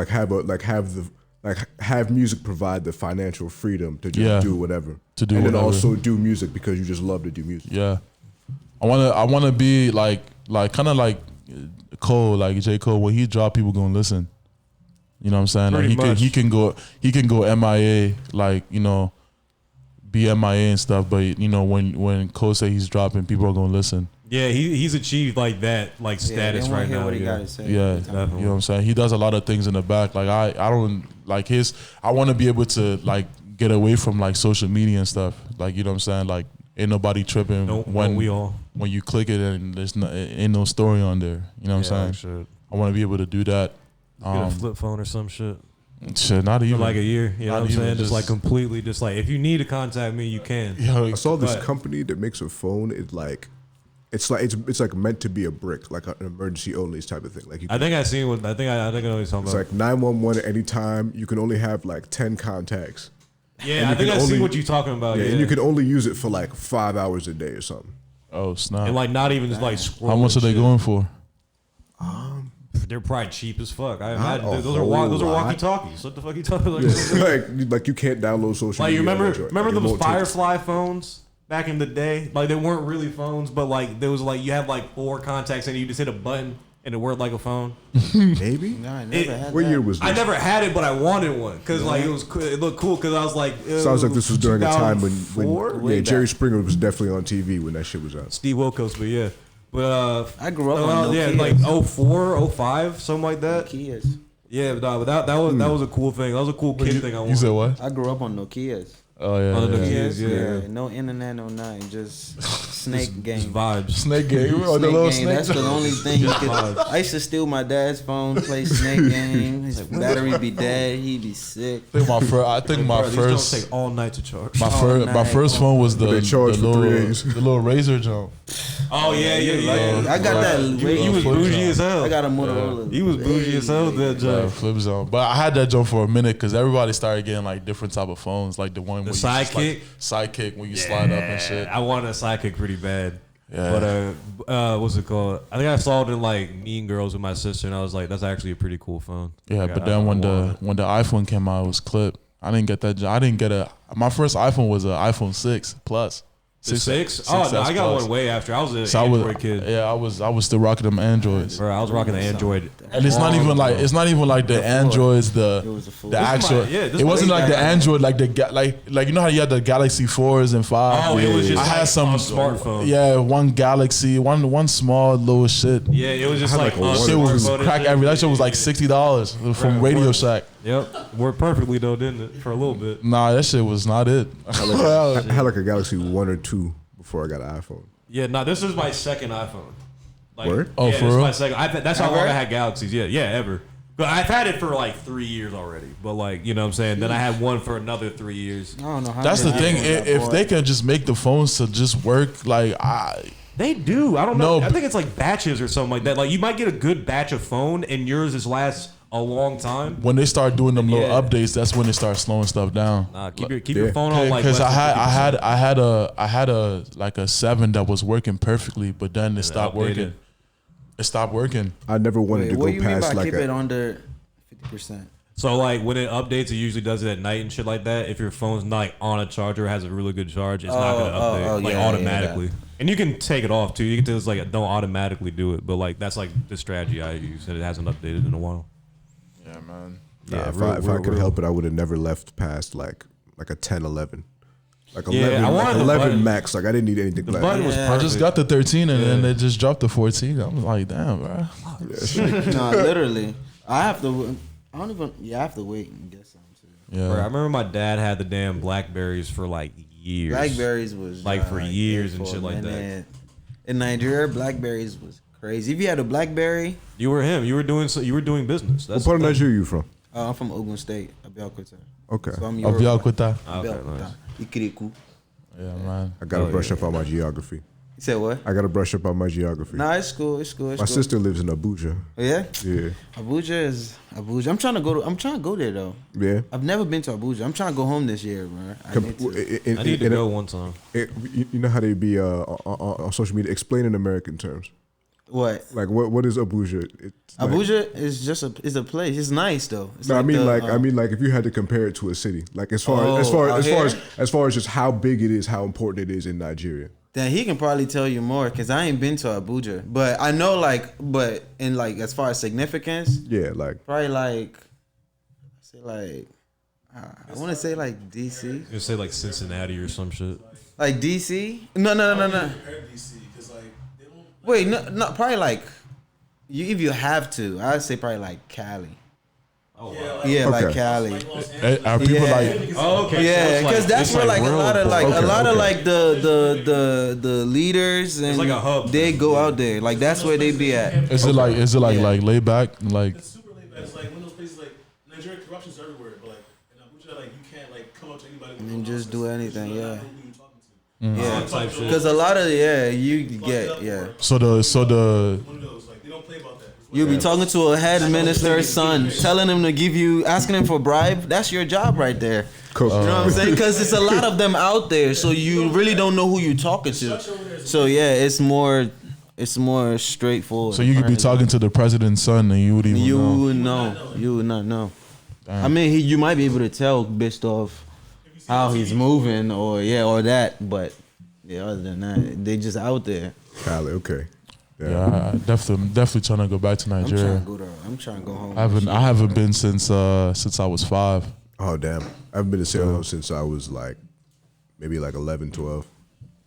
have music provide the financial freedom to just do whatever. to do and then whatever. also do music because you just love to do music. Yeah, I wanna be like kind of like Cole, like J. Cole. When he drop, people gonna listen. You know what I'm saying? Pretty Like much. he can go MIA, like, you know, be MIA and stuff. But you know, when Cole say he's dropping, people are gonna listen. Yeah, he's achieved like that, like status right now. What he Yeah. gotta say. Yeah, Definitely. you know what I'm saying. He does a lot of things in the back. Like I don't like his. I want to be able to like get away from like social media and stuff. Like, you know what I'm saying. Like ain't nobody tripping when you click it and there's ain't no story on there. You know what I'm saying. Shit. I want to be able to do that. Get a flip phone or some shit. Shit, not For even like a year. You know not what I'm even, saying? Just like completely, just like if you need to contact me, you can. Yo, I saw this But- company that makes a phone. It's like meant to be a brick, like an emergency only type of thing. Like you I think I seen what I think I know what you're talking it's about. like 911 at any time. You can only have like 10 contacts. Yeah, and I you think can I see only- what you're talking about. Yeah, Yeah, and you can only use it for like 5 hours a day or something. oh snap. and like not even just like scroll. How much are they shit. going for? They're probably cheap as fuck. I Not imagine a those whole are lot. walkie talkies. What the fuck you talking about? like you can't download social Like you media. remember It those won't take- Firefly phones back in the day? Like they weren't really phones, but like there was like you had like 4 contacts and you just hit a button and it worked like a phone. Maybe. No, I never had What that. year was this? I never had it, but I wanted one because like it looked cool. Because I was like, Sounds like this was during a time when 2004? yeah, Jerry Springer was definitely on TV when that shit was out. Steve Wilkos, but yeah. But I grew up on yeah, Nokias. like 04, 05, something like that. Nokias. Yeah, but that was a cool thing. That was a cool kid thing. I wanted. You said what? I grew up on Nokias. Oh yeah, On the yeah. Nokias, yeah. No internet, no nothing. Just snake game. Just vibes. Snake game. Oh, the Snake little game. snake. That's the only thing you could. vibes. I used to steal my dad's phone, play snake game. His battery be dead. He'd be sick. I think my Bro, these don't first take all night to charge. my first phone was the They charge for 3 days. the little razor jump. Oh yeah. I got that. You was flip bougie zone. as hell. I got a Motorola. You was bougie as hell with that Yeah, job. flip zone. But I had that jump for a minute because everybody started getting like different type of phones, like the one The where you just, like, Sidekick? sidekick when you slide up and shit. I wanted a sidekick pretty bad. Yeah. But what's it called? I think I saw it in like Mean Girls with my sister, and I was like, that's actually a pretty cool phone. Yeah, but then when the iPhone came out, it was clip. I didn't get that. I didn't get my first iPhone was an iPhone 6 Plus. The 6? Oh no, I got one way after. I was an Android kid. Yeah, I was still rocking them Androids. Bro, I was rocking the Android. And it's not even like the Androids It was a fool. the actual. this It wasn't was like the back- Android like like you know how you had the Galaxy 4s and 5s. Oh, it was just I had like some on a smartphone. Yeah, one Galaxy, one small little shit. Yeah, it was just I had like like a on one- Shit was smartphone and crack shit. every. That shit was like $60 from Right, Radio word. Shack. Yep, worked perfectly though, didn't it? For a little bit. Nah, that shit was not it. I had like a Galaxy 1 or 2 before I got an iPhone. Yeah, no, this is my second iPhone. Like, Word? Oh, yeah, for this is real? my second. That's how long Ever? I had Galaxies. Yeah, ever. But I've had it for like 3 years already. But like, you know what I'm saying? Then I had one for another 3 years. I don't know how. That's the many thing. iPhones I If bought. they can just make the phones to just work, like They do. I don't know. No, I think it's like batches or something like that. Like you might get a good batch of phone and yours just lasts a long time. when they start doing them little Yeah. updates, that's when they start slowing stuff down. Nah, keep your phone on like Because less than 50%. I had a like a 7 that was working perfectly, but then it stopped outdated. working. It stopped working. I never wanted Wait, to what go do you mean past by like keep it under 50%? So like when it updates, it usually does it at night and shit like that. If your phone's not like on a charger, has a really good charge, it's not gonna update like yeah, automatically. And you can take it off too. You can just like don't automatically do it, but like that's like the strategy I use, and it hasn't updated in a while. Yeah, man. Yeah, if real, I could real. help it, I would have never left past like a 10, 11. Like Yeah, 11, I wanted the 11 button. max. Like I didn't need anything The less. button was Yeah. perfect. I just got the 13 and then Yeah. they just dropped the 14. I was like, damn, bro. No, literally. I have to. I don't even. Yeah, I have to wait and get some too. Yeah. Bro, I remember my dad had the damn Blackberries for like years. Blackberries was Like, for years and for shit a like that. minute. In Nigeria, Blackberries was crazy. If you had a Blackberry, You were him. You were doing business. What That's part of the thing. Nigeria you from? I'm from Ogun State, Abeokuta. Okay. So I'm Of y'all quit that? Okay, Abeokuta. nice. Ikiriku. Yeah, man. I gotta Oh, brush yeah. up on my geography. You said what? I gotta brush up on my geography. Nah, it's cool. It's cool. It's My cool. sister lives in Abuja. Yeah, Yeah. Abuja is Abuja. I'm trying to go there though. Yeah. I've never been to Abuja. I'm trying to go home this year, bro. I need to. I need to go one time. You know how they be on social media? Explain in American terms. What? Like what is Abuja? It's Abuja is just a place. It's nice though. It's no, like I mean like if you had to compare it to a city, like as far as just how big it is, how important it is in Nigeria. Then he can probably tell you more because I ain't been to Abuja, but I know but in like as far as significance, yeah, like probably like I want to say like DC. You say like Cincinnati or some shit. Like DC? No. Wait, no, probably like if you have to, I'd say probably like Cali. Oh wow. Yeah, Okay. like Cali. Are people like? Oh, okay. Yeah, so because that's where like a lot of like like the leaders and It's like a hub. they go out there. Like that's where they be at. Is it like laid back? Like It's super laid back. It's like one of those places like Nigeria, corruption's everywhere, but like in Abuja, like you can't like come up to anybody And just do anything, yeah. Yeah, Yeah, type shit. because a lot of you get so the One of those like they don't play about that. you'll be talking to a head minister's son, telling him to give you, asking him for a bribe. That's your job right there. Coke. You know what I'm saying? Because it's a lot of them out there, so you really don't know who you're talking to. So yeah, it's more straightforward. so you could be talking to the president's son and you would even You know. would know. You would not know. I mean, you might be able to tell based off how he's moving, or that. But yeah, other than that, they just out there. Cali, okay. Yeah, I definitely trying to go back to Nigeria. I'm trying to go home. I haven't been since I was 5. Oh damn, I've been to Sierra Leone since I was like maybe like 11, 12.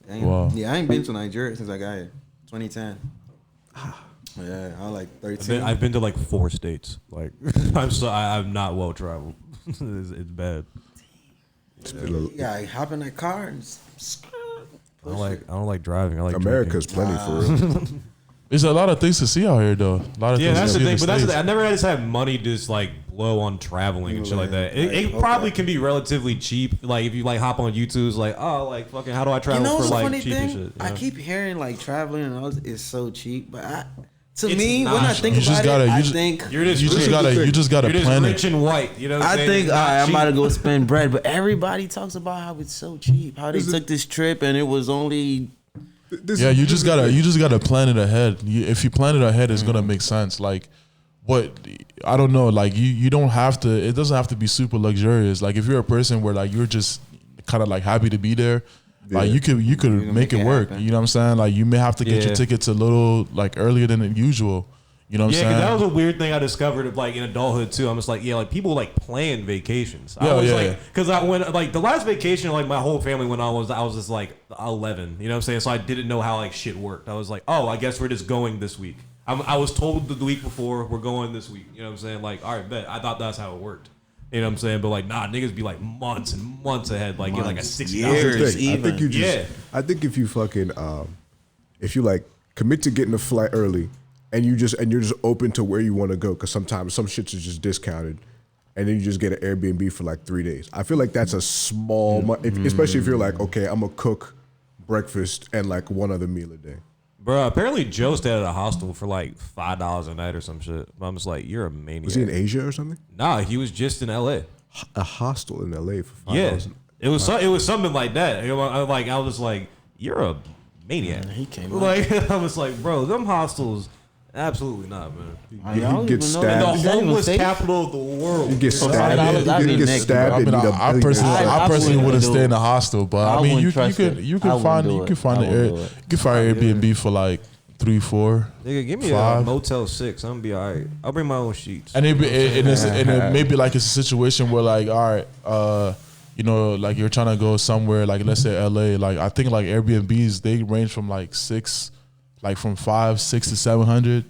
Damn. Wow. Yeah, I ain't been to Nigeria since I got here. 2010. Yeah, I was like 13. I've been to like 4 states. Like I'm not well traveled. It's bad. It's been Yeah, hop in that car and I don't like driving. I like America's drinking. plenty for real. There's a lot of things to see out here, though. A lot of Yeah, things that's to the see in thing. But that's the States. thing. I never had to have money to just like blow on traveling and shit like that. It Okay. probably can be relatively cheap. Like if you like hop on YouTube, it's like, oh, like fucking, how do I travel You know for what's the like funny cheap thing? and shit? You I know? keep hearing like traveling and all this is so cheap, but It's me, when not. I think You just about gotta- it, I you just- think You're just You just gotta you're just plan rich it. and white. You know what I'm I saying? think It's not I'm about to cheap. go spend bread, but everybody talks about how it's so cheap. How they took this trip and it was only Yeah, you just gotta plan it ahead. If you plan it ahead, it's gonna make sense. Like, what I don't know. Like you don't have to. It doesn't have to be super luxurious. Like if you're a person where like you're just kind of like happy to be there. Like you could make it work. happen. You know what I'm saying? Like you may have to get Yeah. your tickets a little like earlier than usual. You know what Yeah, I'm because saying? that was a weird thing I discovered of like in adulthood too. I'm just like, yeah, like people like plan vacations. I Yeah, was yeah. like, because I went like the last vacation like my whole family went on I was just like 11. You know what I'm saying? So I didn't know how like shit worked. I was like, oh, I guess we're just going this week. I was told the week before we're going this week. You know what I'm saying? Like, all right, bet. I thought that's how it worked. You know what I'm saying? But like, nah, niggas be like months and months ahead, like get like a 60 That's the years. thing. I think you just. Yeah. I think if you fucking if you like commit to getting a flight early, and you're just open to where you want to go, because sometimes some shits are just discounted, and then you just get an Airbnb for like 3 days. I feel like that's a small, especially if you're like, okay, I'm gonna cook breakfast and like one other meal a day. Bro, apparently Joe stayed at a hostel for like $5 a night or some shit. I'm just like, you're a maniac. Was he in Asia or something? Nah, he was just in LA. A hostel in LA for $5. Yeah, it was something like that. You know, I was just like, you're a maniac. he came Like I was like, bro, them hostels, absolutely not, man. You get The stabbed. homeless capital of the world. You get stabbed. $5, You I'd get be stabbed. I mean, and need a I million personally, dollars. I personally wouldn't wouldn't do stay in it. a hostel, but I I mean, wouldn't you trust could it. you I could find wouldn't do it. I an wouldn't do you it. could find Airbnb for like 3-4. Nigga, give me a 5. Motel 6. I'm gonna be all right. I'll bring my own sheets. And it may be like it's a situation where like, all right, you know, like you're trying to go somewhere like let's say LA. Like I think like Airbnbs they range from like 6 to 700.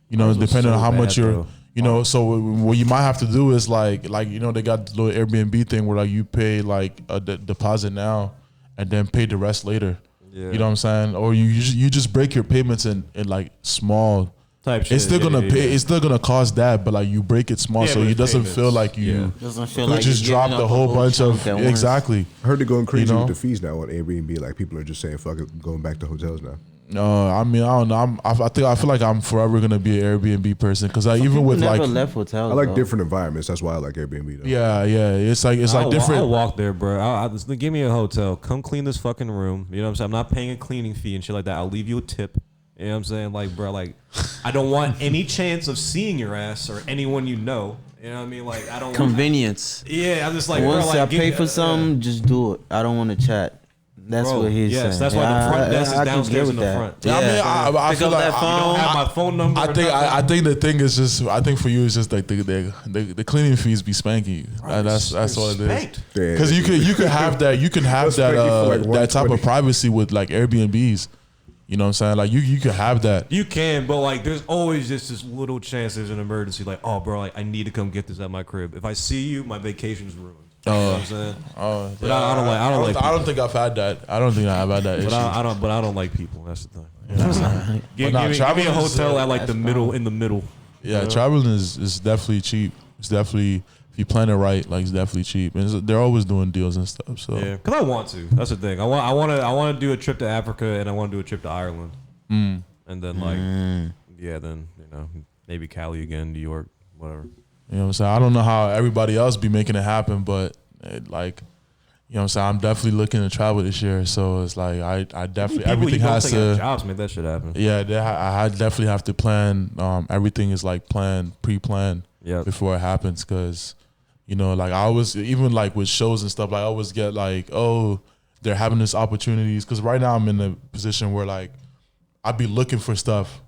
You know, Ours was depending so on how much bad, you're. though. You know, so what you might have to do is like you know they got the little Airbnb thing where like you pay like a deposit now and then pay the rest later. Yeah. You know what I'm saying? Or you just break your payments in like small. Type shit. It's still gonna Yeah, pay. yeah. It's still gonna cost that, but like you break it small, Yeah, so but it it's doesn't payments. feel like you. Yeah. Doesn't feel You like just you're dropped giving a up whole bunch of chunk at once. exactly. I heard they're going crazy You know? with the fees now on Airbnb. Like people are just saying, "Fuck it, going back to hotels now." I mean, I don't know. I feel like I'm forever gonna be an Airbnb person because I even with never like left hotels. I like though. different environments. That's why I like Airbnb. Though. yeah, it's like I'll different. walk there, bro. Just give me a hotel. Come clean this fucking room. You know what I'm saying? I'm not paying a cleaning fee and shit like that. I'll leave you a tip. You know what I'm saying? Like, bro, like, I don't want any chance of seeing your ass or anyone you know. You know what I mean? Like, I don't convenience. Yeah, I'm just like, once bro, like, I pay for something, just do it. I don't want to chat. That's what he's saying. Yes, that's why the front desk is downstairs in the front. Yeah, I mean, I feel like you don't have my phone number. I think the thing is just, I think for you it's just like the cleaning fees be spanking you. That's all it is. Because you can have that type of privacy with like Airbnbs. You know what I'm saying? Like you can have that. You can, but like there's always just this little chance there's an emergency. Like, oh, bro, like I need to come get this at my crib. If I see you, my vacation's ruined. You know what I'm saying? But yeah, I don't think I've had that. I don't think I have had that issue. But I don't like people. That's the thing. Yeah. Give me a hotel at like the middle, in the middle. Yeah, traveling is definitely cheap. It's definitely, if you plan it right, like it's definitely cheap. And they're always doing deals and stuff. So yeah, because I want to. That's the thing. I want to do a trip to Africa and I want to do a trip to Ireland. And then then maybe Cali again, New York, whatever. You know what I'm saying? I don't know how everybody else be making it happen, but you know what I'm saying? I'm definitely looking to travel this year. So it's like I definitely everything has to jobs make that shit happen. Yeah, I definitely have to plan. Everything is like pre-planned before it happens, because like I always, even like with shows and stuff, like I always get like, oh, they're having this opportunities, because right now I'm in a position where like I'd be looking for stuff,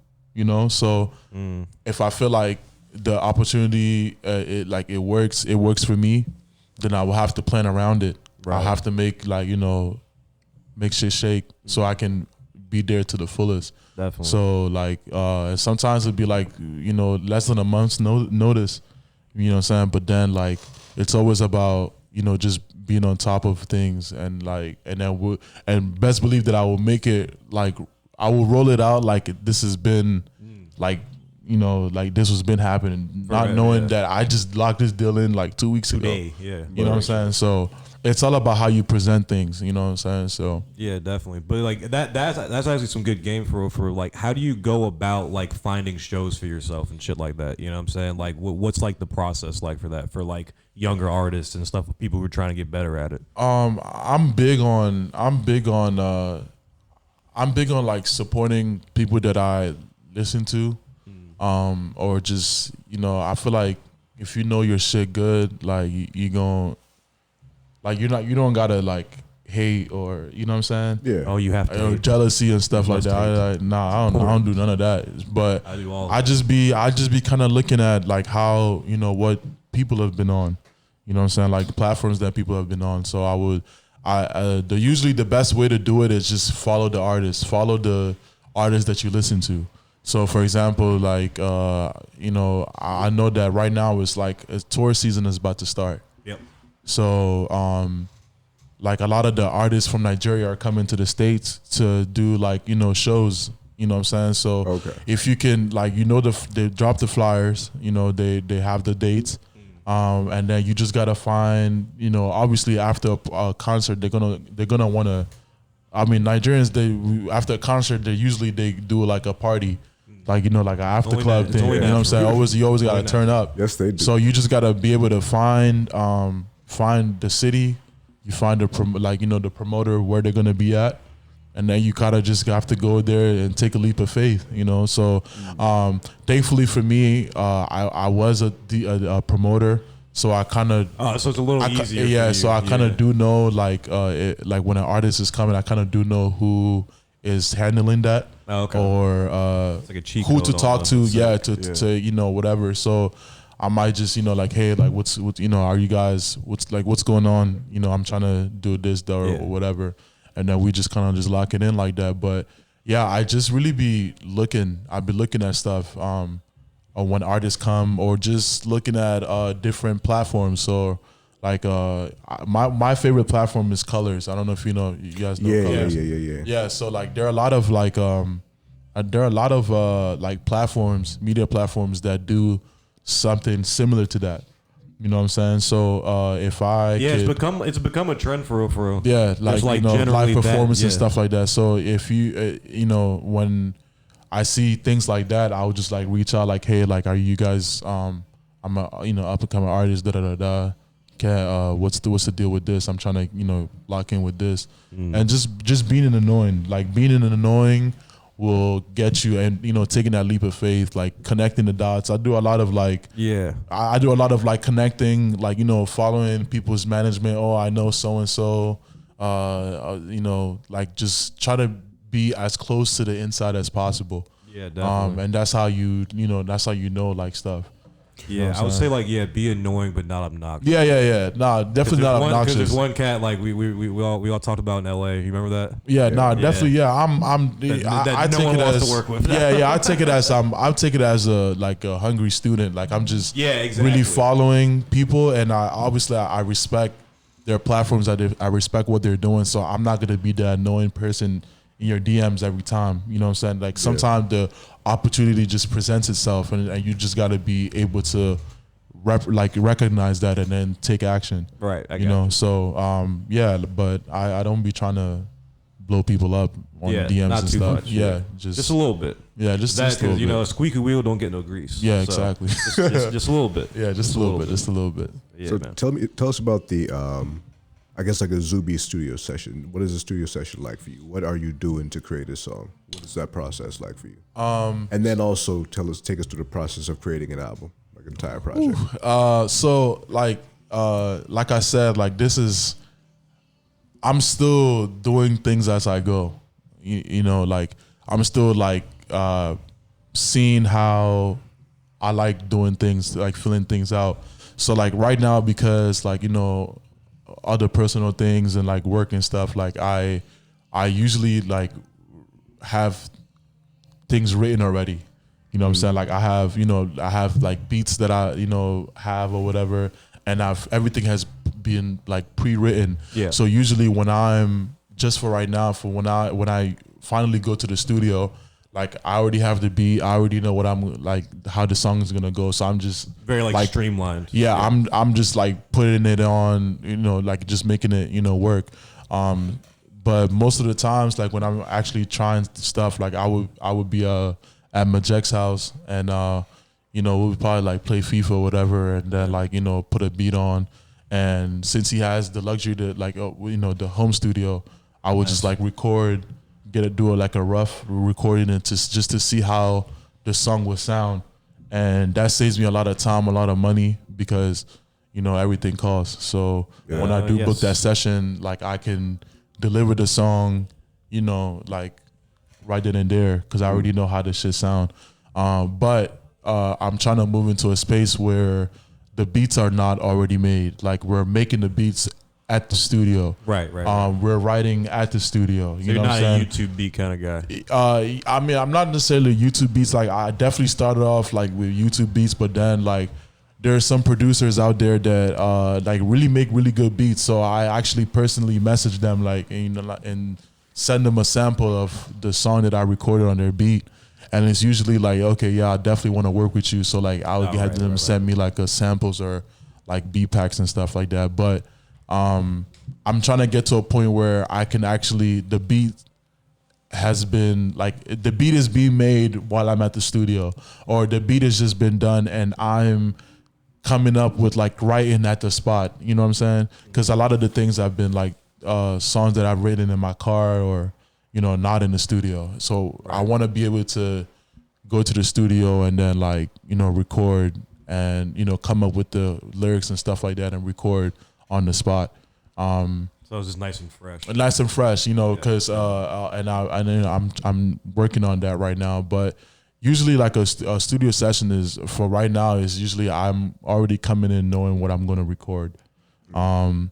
so if I feel like the opportunity it works for me, then I will have to plan around it. Right. I'll have to make make shit shake so I can be there to the fullest. Definitely. So like sometimes it'd be like less than a month's notice, you know what I'm saying? But then like it's always about just being on top of things, and like and best believe that I will make it, like I will roll it out like this has been like like this has been happening, not knowing that I just locked this deal in like 2 weeks ago. You know what I'm saying? So it's all about how you present things. You know what I'm saying? So yeah, definitely. But like that's actually some good game for like, how do you go about like finding shows for yourself and shit like that? You know what I'm saying? Like what's like the process like for that, for like younger artists and stuff, people who are trying to get better at it? I'm big on like supporting people that I listen to. Or just, I feel like if you know your shit good, like you gon', like you don't gotta like hate, or you know what I'm saying? Yeah. Oh, you have to. Or jealousy and stuff like that. I don't do none of that. But I do all. I just be kind of looking at like how what people have been on. You know what I'm saying? Like the platforms that people have been on. So usually the best way to do it is just follow the artist that you listen to. So for example, like I know that right now it's like a tour season is about to start. Yep. So like a lot of the artists from Nigeria are coming to the States to do like shows. You know what I'm saying? So if you can, like they drop the flyers. They have the dates. And then you just gotta find, obviously after a concert, they're gonna want to. I mean, Nigerians, after a concert, they do like a party, like like an after club thing. You know what I'm saying? You always gotta turn up. Yes, they do. So you just gotta be able to find the city, you find the promoter where they're gonna be at. And then you kind of just have to go there and take a leap of faith, So, thankfully for me, I was a promoter, so I kind of. So it's a little easier. Yeah, for you. So I kind of do know, like when an artist is coming, I kind of do know who is handling that, or it's like a cheat who code to talk to. almost. To whatever. So I might just like, hey, like what's are you guys, what's going on? I'm trying to do this or whatever. And then we just kind of just lock it in like that. But yeah, I just really I've been looking at stuff when artists come, or just looking at different platforms. So like my favorite platform is Colors. I don't know if you guys know Colors. Yeah, so like there are a lot of like like platforms, media platforms that do something similar to that. You know what I'm saying? So if I it's become a trend for real. Yeah, like live performance and stuff like that. So if you when I see things like that, I would just like reach out, like, hey, like, are you guys I'm a up and coming artist, Okay, what's the deal with this? I'm trying to lock in with this, and just being an annoying will get you, and taking that leap of faith, like connecting the dots. I do a lot of like I do a lot of like connecting, like following people's management. Oh, I know so and so. Like just try to be as close to the inside as possible. Yeah, definitely. And that's how that's how like stuff. Yeah, I would say like be annoying but not obnoxious. Yeah. Nah, definitely not obnoxious. Because there's one cat like we all talked about in LA. You remember that? Yeah, definitely. Yeah, I take it as to work with. I take it as I take it as a hungry student. Like I'm just really following people, and I respect their platforms. I respect what they're doing, so I'm not gonna be the annoying person in your DMs every time. You know what I'm saying? Like sometimes the opportunity just presents itself, and you just gotta be able to recognize that and then take action. Right. So but I don't be trying to blow people up on DMs not and too stuff. much, yeah, just a little bit. Yeah, just a little bit. A squeaky wheel don't get no grease. Yeah, so exactly. just a little bit. Yeah, just a little bit. Just a little bit. Yeah, so man. tell us about the I guess like a Zubi studio session. What is a studio session like for you? What are you doing to create a song? What is that process like for you? And then also take us through the process of creating an album, like an entire project. So like I said, like I'm still doing things as I go. Like I'm still like seeing how I like doing things, like filling things out. So like right now, because like other personal things and like work and stuff, like I usually like have things written already. You know what I'm saying? Like I have like beats that I have or whatever, and everything has been like pre-written. Yeah. So usually when I'm just for right now, for when I finally go to the studio, like I already have the beat, I already know what I'm like, how the song is gonna go. So I'm just very like streamlined. Yeah, I'm just like putting it on, like just making it, work. But most of the times, like when I'm actually trying stuff, like I would be at Majek's house, and we would probably like play FIFA or whatever, and then like put a beat on. And since he has the luxury to like the home studio, I would just like record. Do like a rough recording and just to see how the song would sound, and that saves me a lot of time, a lot of money, because everything costs. So when I do book that session, like I can deliver the song, like right then and there, because I already know how this shit sound. But I'm trying to move into a space where the beats are not already made. Like we're making the beats at the studio. Right. We're writing at the studio. So you're not a YouTube beat kind of guy. I mean, I'm not necessarily YouTube beats. Like I definitely started off like with YouTube beats, but then like there are some producers out there that like really make really good beats. So I actually personally message them like and send them a sample of the song that I recorded on their beat. And it's usually like, okay, yeah, I definitely want to work with you. So like I would have them send me like samples or like beat packs and stuff like that. But I'm trying to get to a point where I can actually, the beat is being made while I'm at the studio, or the beat has just been done and I'm coming up with like writing at the spot. You know what I'm saying? Because a lot of the things have been like songs that I've written in my car or, not in the studio. So I want to be able to go to the studio and then like, record and, come up with the lyrics and stuff like that and record on the spot. So it's just nice and fresh. Nice and fresh, because I'm working on that right now. But usually, like a studio session is for right now is usually I'm already coming in knowing what I'm going to record, and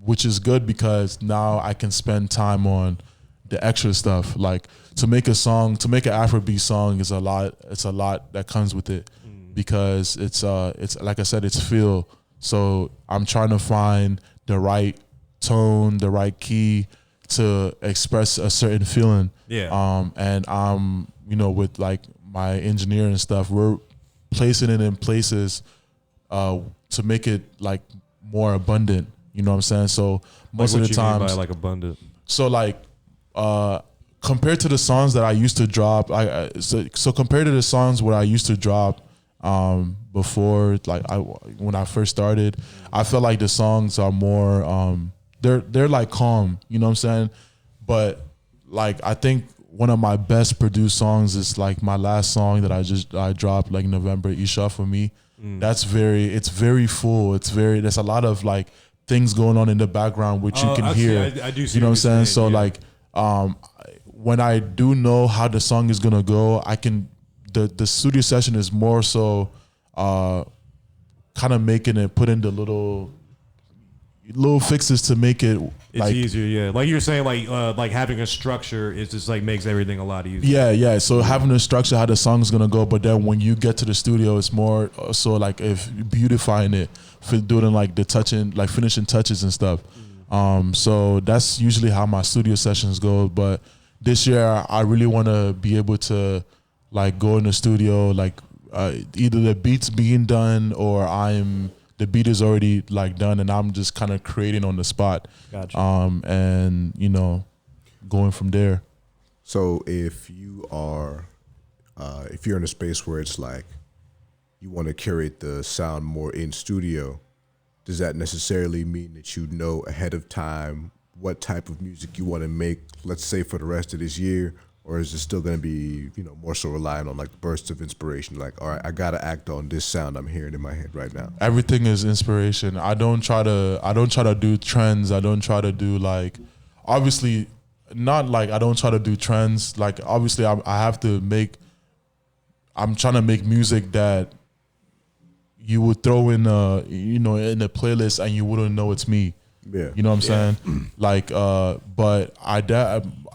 which is good because now I can spend time on the extra stuff. Like to make an Afrobeat song is a lot. It's a lot that comes with it. Because it's like I said, it's feel. So I'm trying to find the right tone, the right key to express a certain feeling. Yeah. And I'm, with like my engineer and stuff, we're placing it in places to make it like more abundant. You know what I'm saying? So most of the times, by like abundant. So like compared to the songs that I used to drop, so compared to the songs where I used to drop. Before, like when I first started, I felt like the songs are more they're like calm, you know what I'm saying? But like I think one of my best produced songs is like my last song that I dropped like November, Isha for me. It's very full. There's a lot of like things going on in the background which you can hear. I do see, you know what I'm saying? So yeah. like when I do know how the song is gonna go, I can the studio session is more so kind of making it, put in the little fixes to make it It's like easier, yeah. Like you're saying, like having a structure is just like makes everything a lot easier. yeah. So having a structure how the song's gonna go, but then when you get to the studio, it's more so like if beautifying it, for doing like the touching, like finishing touches and stuff. So that's usually how my studio sessions go. But this year, I really want to be able to like go in the studio, like either the beat's being done or the beat is already like done and I'm just kind of creating on the spot. Gotcha. And you know, going from there. So if you are, if you're in a space where it's like you want to curate the sound more in studio, does that necessarily mean that you know ahead of time what type of music you want to make, let's say for the rest of this year? Or is it still going to be, you know, more so relying on like bursts of inspiration? Like, all right, I got to act on this sound I'm hearing in my head right now. Everything is inspiration. I don't try to do trends. I don't try to do like, obviously not like I don't try to do trends. Like obviously I'm trying to make music that you would throw in in a playlist and you wouldn't know it's me. Yeah. You know what I'm saying? Like, but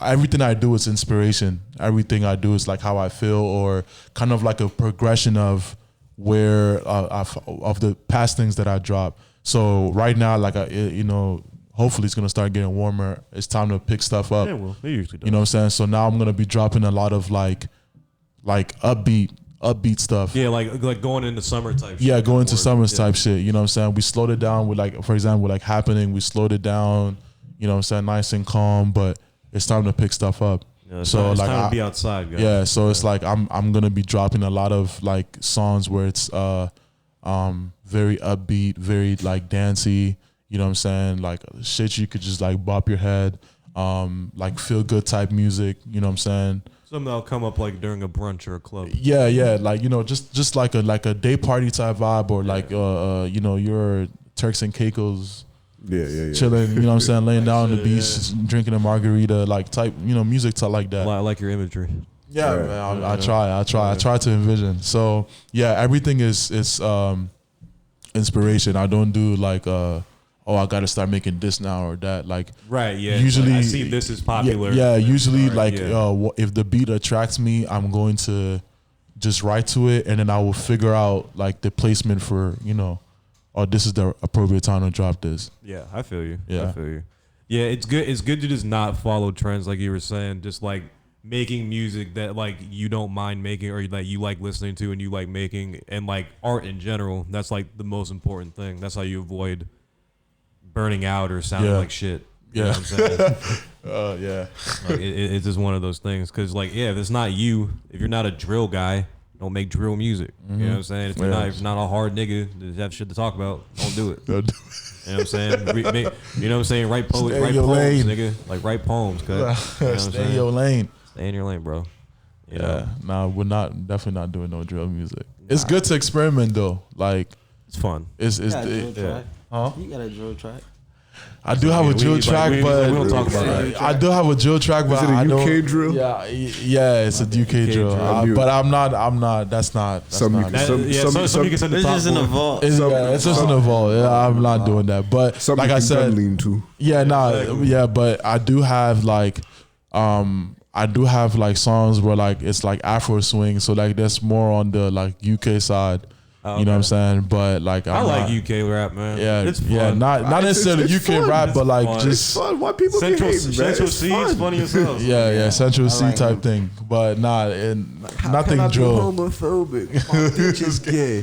everything I do is inspiration. Everything I do is like how I feel, or kind of like a progression of where of the past things that I drop. So right now, like hopefully it's gonna start getting warmer. It's time to pick stuff up. Yeah, well, it usually does. You know what I'm saying? So now I'm gonna be dropping a lot of like upbeat stuff. Yeah, like going into summer type shit. Yeah, going to summer yeah. type shit. You know what I'm saying? We slowed it down with like, for example, like Happening, we slowed it down, you know what I'm saying, nice and calm, but it's time to pick stuff up. Yeah, it's so time, like time to be outside, guys. Yeah, so it's like I'm gonna be dropping a lot of like songs where it's very upbeat, very like dancey, you know what I'm saying? Like shit you could just like bop your head, like feel good type music, you know what I'm saying? Something that'll come up like during a brunch or a club. Yeah, like just like a day party type vibe, or like your Turks and Caicos, chilling, you know what I'm saying, laying down on the beach, drinking a margarita, like type, music type like that. I like your imagery. Yeah, man, I try to envision. So yeah, everything is inspiration. I don't do like I got to start making this now or that. Like, right, yeah. Usually, I see this is popular. Yeah, usually right, if the beat attracts me, I'm going to just write to it, and then I will figure out like the placement for this is the appropriate time to drop this. Yeah, I feel you. Yeah. I feel you. Yeah, it's good. It's good to just not follow trends, like you were saying. Just like making music that like you don't mind making, or that you like listening to and you like making, and like art in general. That's like the most important thing. That's how you avoid burning out or sounding like shit. You know what I'm saying? Yeah. Like, it's just one of those things. Because, like, yeah, if it's not you, if you're not a drill guy, don't make drill music. You know what I'm saying? If you're not a hard nigga that have shit to talk about, don't do it. You know what I'm saying? You know what I'm saying? Write poems, nigga. Like, write poems, cuz. You know Stay in your lane. Stay in your lane, bro. You Yeah. know? Nah, we're definitely not doing no drill music. It's good to experiment though. Like, It's fun. it's You got a drill track. huh? You got a drill track. I do have a drill track, but we don't talk about that. I do have a drill track, but Is it a I don't. UK drill? Yeah, it's a UK drill. drill. But I'm not. That's not. Some you can- Some you can send the It's top just in the board. vault. It's just an evolve. Yeah, I'm not doing that. But Something like you I can said, lean to. yeah, but I do have like, songs where like it's like Afro swing, so like that's more on the like UK side. You know what I'm saying? But like I like UK rap, man. Yeah, It's fun. yeah, not necessarily it's UK fun. rap, It's but like fun. just Fun. Why people be hating, man? Central It's C is fun. funny as hell. yeah, Central C like type them. thing, but not in nothing Can I be drill. homophobic? My bitch is gay.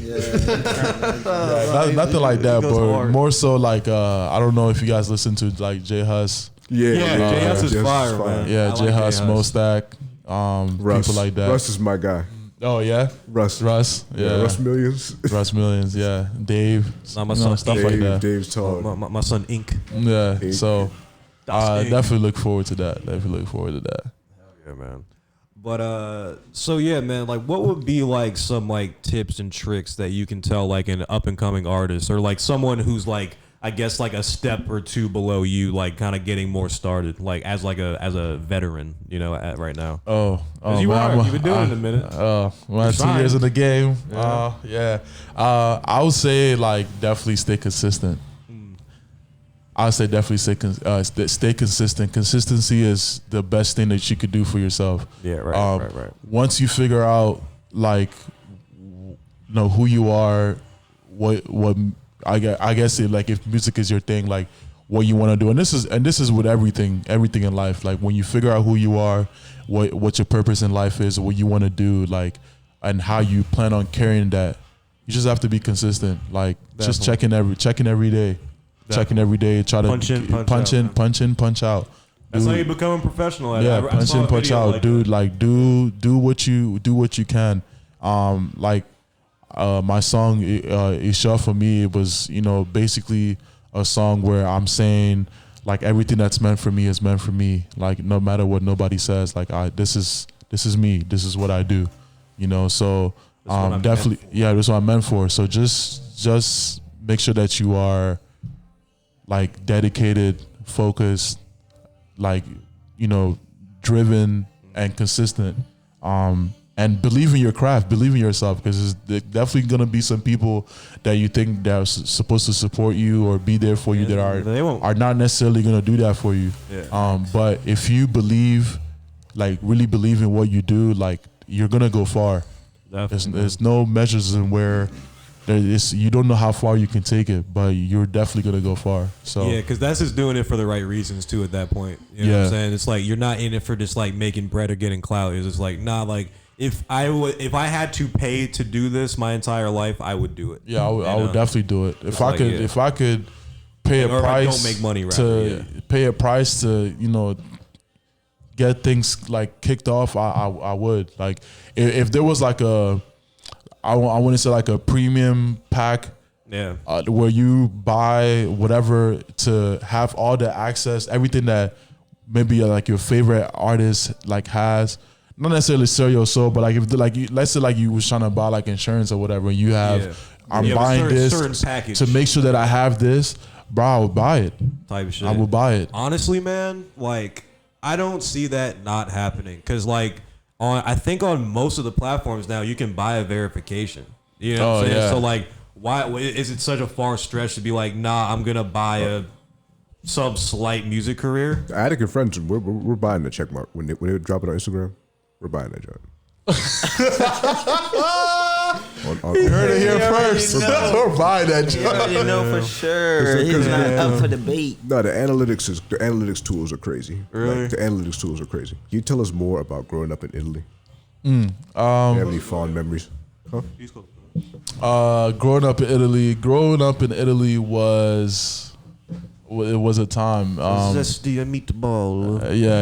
Nothing like that, goes but hard. more so like I don't know if you guys listen to like J Hus. Yeah, J Hus is fire, man. Yeah, I J like Hus, J Hus. Mostack, Russ. people like that. Russ is my guy. Oh yeah, Russ. yeah, Russ Millions. Russ Millions, Dave, Nah, my son stuff Dave. like that. Dave's tall. My son Ink. Yeah, Hey. so I definitely look forward to that. Yeah, man. But so yeah, man, like what would be like some like tips and tricks that you can tell like an up and coming artist or like someone who's like I guess like a step or two below you, like kind of getting more started, like as a veteran, you know, at right now. You've been doing it a minute. 2 years in the game. I would say like definitely stay consistent. I would say definitely stay consistent. Consistency is the best thing that you could do for yourself. Yeah, right. Once you figure out like, you know, who you are, what I guess it, like if music is your thing, like what you want to do, and this is with everything in life. Like when you figure out who you are, what your purpose in life is, what you want to do, like, and how you plan on carrying that, you just have to be consistent. Like just checking every day. Checking every day, try to punch in, punch out. That's how you become a professional. Punch in, punch out, like dude. Like do what you can. My song Isha, for me, it was, you know, basically a song where I'm saying like everything that's meant for me is meant for me. Like no matter what nobody says, like this is me. This is what I do. You know, so definitely, that's what I'm meant for. So just make sure that you are like dedicated, focused, like, you know, driven and consistent, and believe in your craft, believe in yourself, because there's definitely gonna be some people that you think that are supposed to support you or be there for you that are not necessarily gonna do that for you. But if you believe, like really believe in what you do, like you're gonna go far. There's no measures in where you don't know how far you can take it, but you're definitely gonna go far. So yeah, because that's just doing it for the right reasons too. At that point, you know what I'm saying? It's like you're not in it for just like making bread or getting clout. It's just like like if I had to pay to do this my entire life, I would do it. Yeah, I would definitely do it if I could pay a price. Don't make money pay a price to, you know, get things like kicked off. I would, like if there was like I want to say like a premium pack, where you buy whatever to have all the access, everything that maybe like your favorite artist like has. Not necessarily sell your soul, but like if let's say like you was trying to buy like insurance or whatever, and you have I'm buying this to make sure that I have this, bro, I would buy it. Type of shit. I would buy it. Honestly, man, like I don't see that not happening, because like I think on most of the platforms now you can buy a verification. You know what I'm saying? Yeah. So like, why is it such a far stretch to be like, nah, I'm gonna buy a slight music career? Attic and friends, we're buying the check mark when they drop it on Instagram. We're buying that joint. You heard it here first. We're buying that joint. You already know for sure. He's not up for debate. No, the analytics tools are crazy. Really? Like, the analytics tools are crazy. Can you tell us more about growing up in Italy? Do you have any fond memories? Huh? Growing up in Italy was a time. Yeah,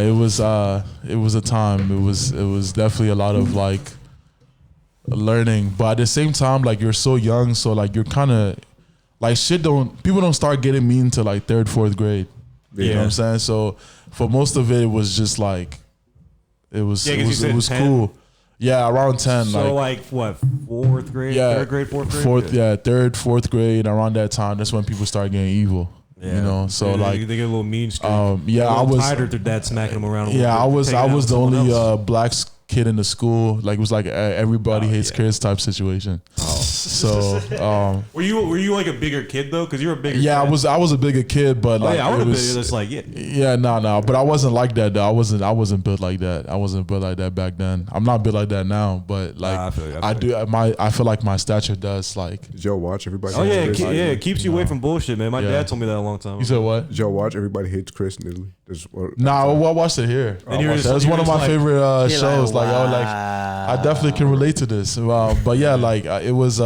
it was a time. It was definitely a lot of like learning, but at the same time, like you're so young, so like you're kind of like people don't start getting mean to like 3rd, 4th grade. You know what I'm saying? So for most of it was just like it was cool. Yeah, around 10. So like what, 4th grade, 3rd grade, 4th grade? 3rd, 4th grade. Around that time, that's when people start getting evil. Yeah. You know, so like they get a little mean streak. I was tired of their dad smacking them around. I was the only black kid in the school. Like it was like everybody hates Chris type situation. So were you like a bigger kid though? Because you're a bigger. Yeah, kid. I was a bigger kid, but like I was bigger. That's like no, but I wasn't like that though. I wasn't built like that. I wasn't built like that back then. I'm not built like that now, but like I feel like my stature does like. Did y'all watch Everybody? Oh it keeps you away from bullshit, man. My dad told me that a long time ago. You said what? Did y'all watch Everybody Hates Chris in Italy? I watched it here. That's one of my favorite shows. I definitely can relate to this. But yeah, like it was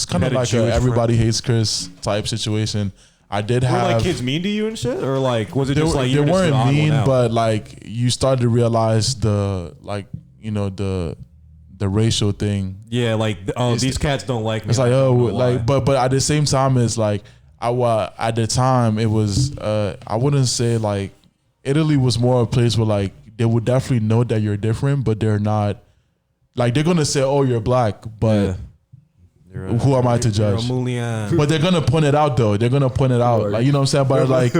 kind of like a Everybody Hates Chris type situation. I did have. Were like kids mean to you and shit, or like was it just like they weren't mean, but like you started to realize the racial thing. Yeah, like these cats don't like me. It's like but at the same time, it's like at the time it was I wouldn't say like Italy was more a place where like they would definitely know that you're different, but they're not like they're gonna say, "Oh, you're black," but who am I to judge? But they're gonna point it out though. They're gonna point it out, like you know what I'm saying. But like,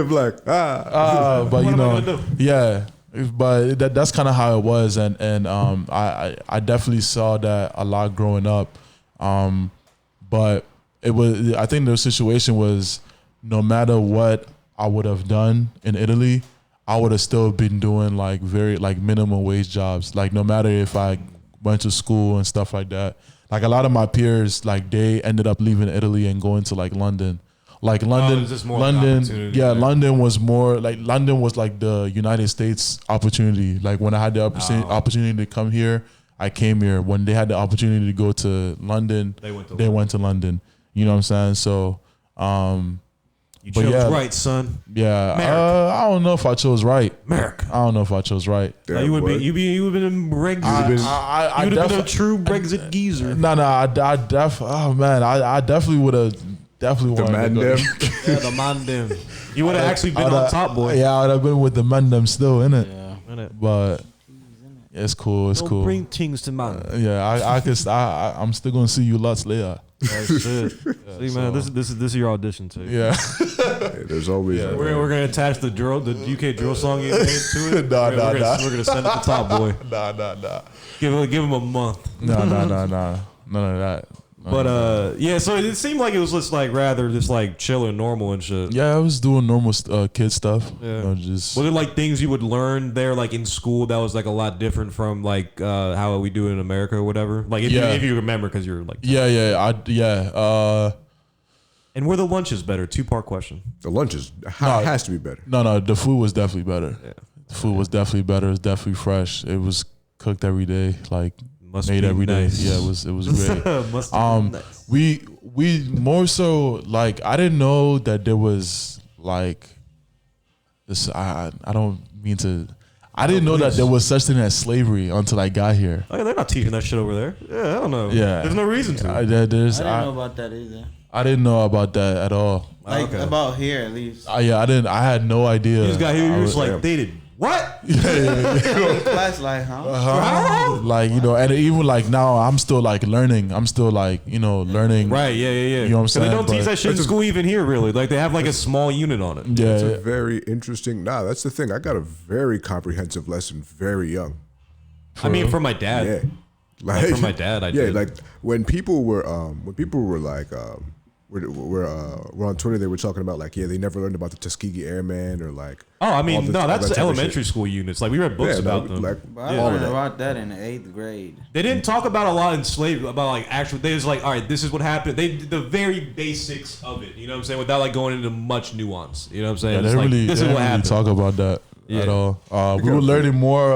but you know, yeah. But that's kind of how it was, and I definitely saw that a lot growing up. But it was, I think the situation was, no matter what I would have done in Italy, I would have still been doing like very like minimum wage jobs. Like no matter if I went to school and stuff like that. Like a lot of my peers, like they ended up leaving Italy and going to like London. Like London, London was more like London was like the United States opportunity. Like when I had the opportunity to come here, I came here. When they had the opportunity to go to London, they went to London. You know what I'm saying? So, you chose right, son. Yeah, I don't know if I chose right. America. I don't know if I chose right. Damn, you would been a Brexit. You'd have been a true Brexit geezer. No, I definitely would have. Definitely the man them. Yeah, the man them. You would have actually been on top, boy. Yeah, I would have been with the man them still, innit? Yeah. But it's cool. It's Don't cool. bring things to mind. I'm still gonna see you lots later. That's it. See, man, this is your audition tape. Yeah. Hey, there's always. Yeah. We're gonna attach the UK drill song you made to it. Nah. We're gonna send it to Top Boy. Nah. Give him a month. Nah. None of that. But yeah, so it seemed like it was just like rather just like chill and normal and shit. Yeah, I was doing normal kid stuff. Yeah. You know, just was it like things you would learn there, like in school, that was like a lot different from like how we do it in America or whatever? Like if you remember, because you're like and were the lunches better? 2-part question. The lunches has to be better. No, the food was definitely better. Yeah. The food was definitely better. It was definitely fresh. It was cooked every day, like made every day. Nice. Yeah, it was great. Must nice. We more so like I didn't know that there was like this. I don't mean to. I didn't know that there was such thing as slavery until I got here. Oh, yeah, they're not teaching that shit over there. Yeah, I don't know. Yeah, there's no reason to. I didn't know about that either. I didn't know about that at all. Like about here at least. Yeah, I didn't. I had no idea. You just got here. You were just like they did. What? Class like, huh? Like, you know, and even like now, I'm still like learning. I'm still like, you know, learning. Right? Yeah. You know what I'm saying? They don't teach that shit in school even here. Really, like they have like a small unit on it. Yeah, it's a very interesting. That's the thing. I got a very comprehensive lesson very young. I mean, from my dad. Yeah, like from my dad. I did. Like when people were like. We're on Twitter. They were talking about like, they never learned about the Tuskegee Airmen or like. Oh, I mean, no, that's the elementary school units. Like we read books about them. Like, I learned about that in the 8th grade. They didn't talk about a lot in slavery about like actual. They was like, all right, this is what happened. They did the very basics of it. You know what I'm saying? Without like going into much nuance. You know what I'm saying? Yeah, they like, really, this is what happened. Talk about that at all. We were learning more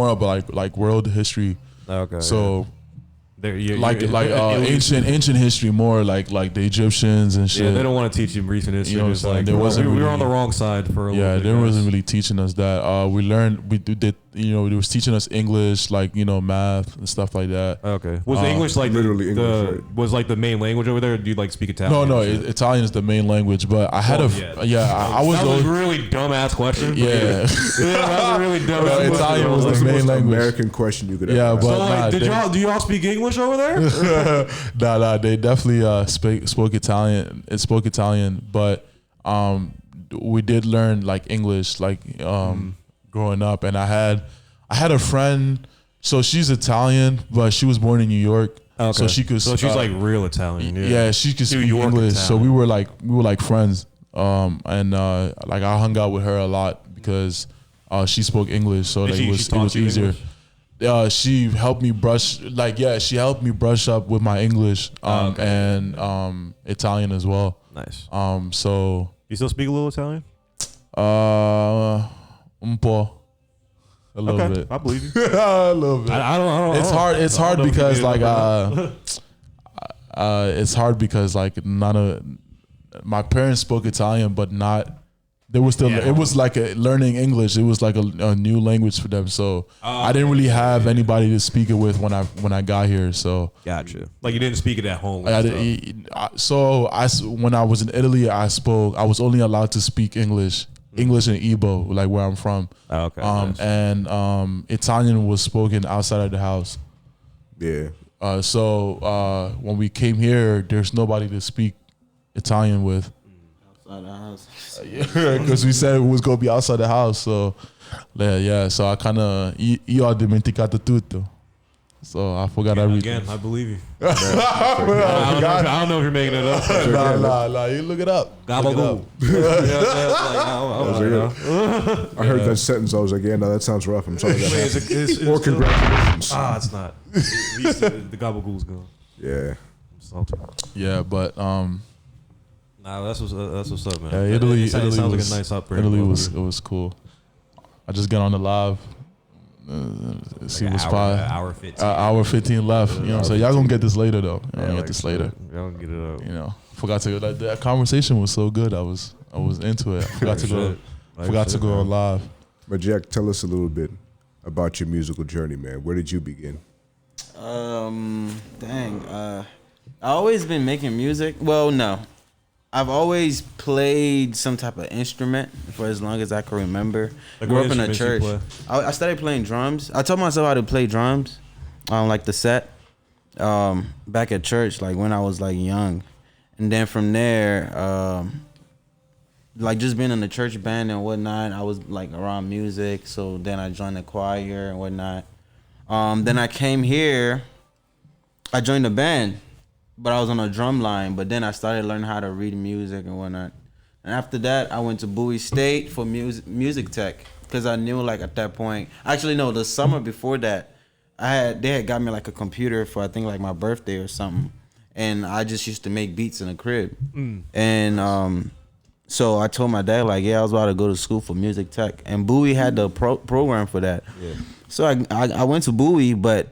about like world history. Okay. So. Ancient history more like the Egyptians and shit. Yeah, they don't want to teach you recent history. You know what I'm saying? We were on the wrong side for a little bit. Yeah, they wasn't really teaching us that. We learned, they was teaching us English, like, you know, math and stuff like that. Okay. Was English like literally English, was like the main language over there, or do you like speak Italian? No, Italian is the main language, but I had I was that was a really dumbass question. Yeah. That was a really dumb question. Italian was the main language. American question you could ever ask. But so, do y'all speak English over there? Nah, they definitely spoke Italian. It spoke Italian, but we did learn like English, like growing up. And I had a friend. So she's Italian, but she was born in New York. Okay. So she could. So she's like real Italian. Yeah, she could speak English. Italian. So we were like friends. And like I hung out with her a lot because she spoke English, so it was easier. She helped me brush up with my English and Italian as well. Nice. So you still speak a little Italian? Un po'. A little bit. I believe you. A little bit. I don't. It's hard. It's hard because like it's hard because like none of my parents spoke Italian, but not They were still. It was like learning English. It was like a new language for them. So I didn't really have anybody to speak it with when I got here. So gotcha. Like you didn't speak it at home. when I was in Italy, I was only allowed to speak English and Igbo, like where I'm from. Oh, okay. And Italian was spoken outside of the house. Yeah. So when we came here, there's nobody to speak Italian with. Outside the house. Because we said it was gonna be outside the house. So yeah. So I kind of io ho dimenticato tutto. So I forgot everything. Again, I believe you. I don't know if you're making it up. Nah. You look it up. Gabagool. I heard that sentence. I was like, yeah, no, that sounds rough. I'm sorry that happened. Or congratulations. It's not. The gabagool's gone. Yeah. Salty. Yeah, but Nah, that's what's up, man. yeah, Italy sounds like was a nice upbringing. Italy was cool. I just got on the live. See what's fine. Hour 15 left. You know what I'm saying? Y'all gonna get this later though. Y'all get this later. Y'all gonna get it up. You know, forgot to that conversation was so good. I was into it. I forgot to go live. But Jack, tell us a little bit about your musical journey, man. Where did you begin? I always been making music. Well, no. I've always played some type of instrument for as long as I can remember. I grew up in a church. I started playing drums. I taught myself how to play drums, like the set, back at church, like when I was like young. And then from there, like just being in the church band and whatnot, I was like around music. So then I joined the choir and whatnot. Then I came here, I joined the band. But I was on a drum line. But then I started learning how to read music and whatnot. And after that, I went to Bowie State for music tech because I knew like at that point. Actually, no, the summer before that, they had got me like a computer for I think like my birthday or something, and I just used to make beats in the crib. And so I told my dad like, yeah, I was about to go to school for music tech, and Bowie had the program for that. Yeah. So I went to Bowie, but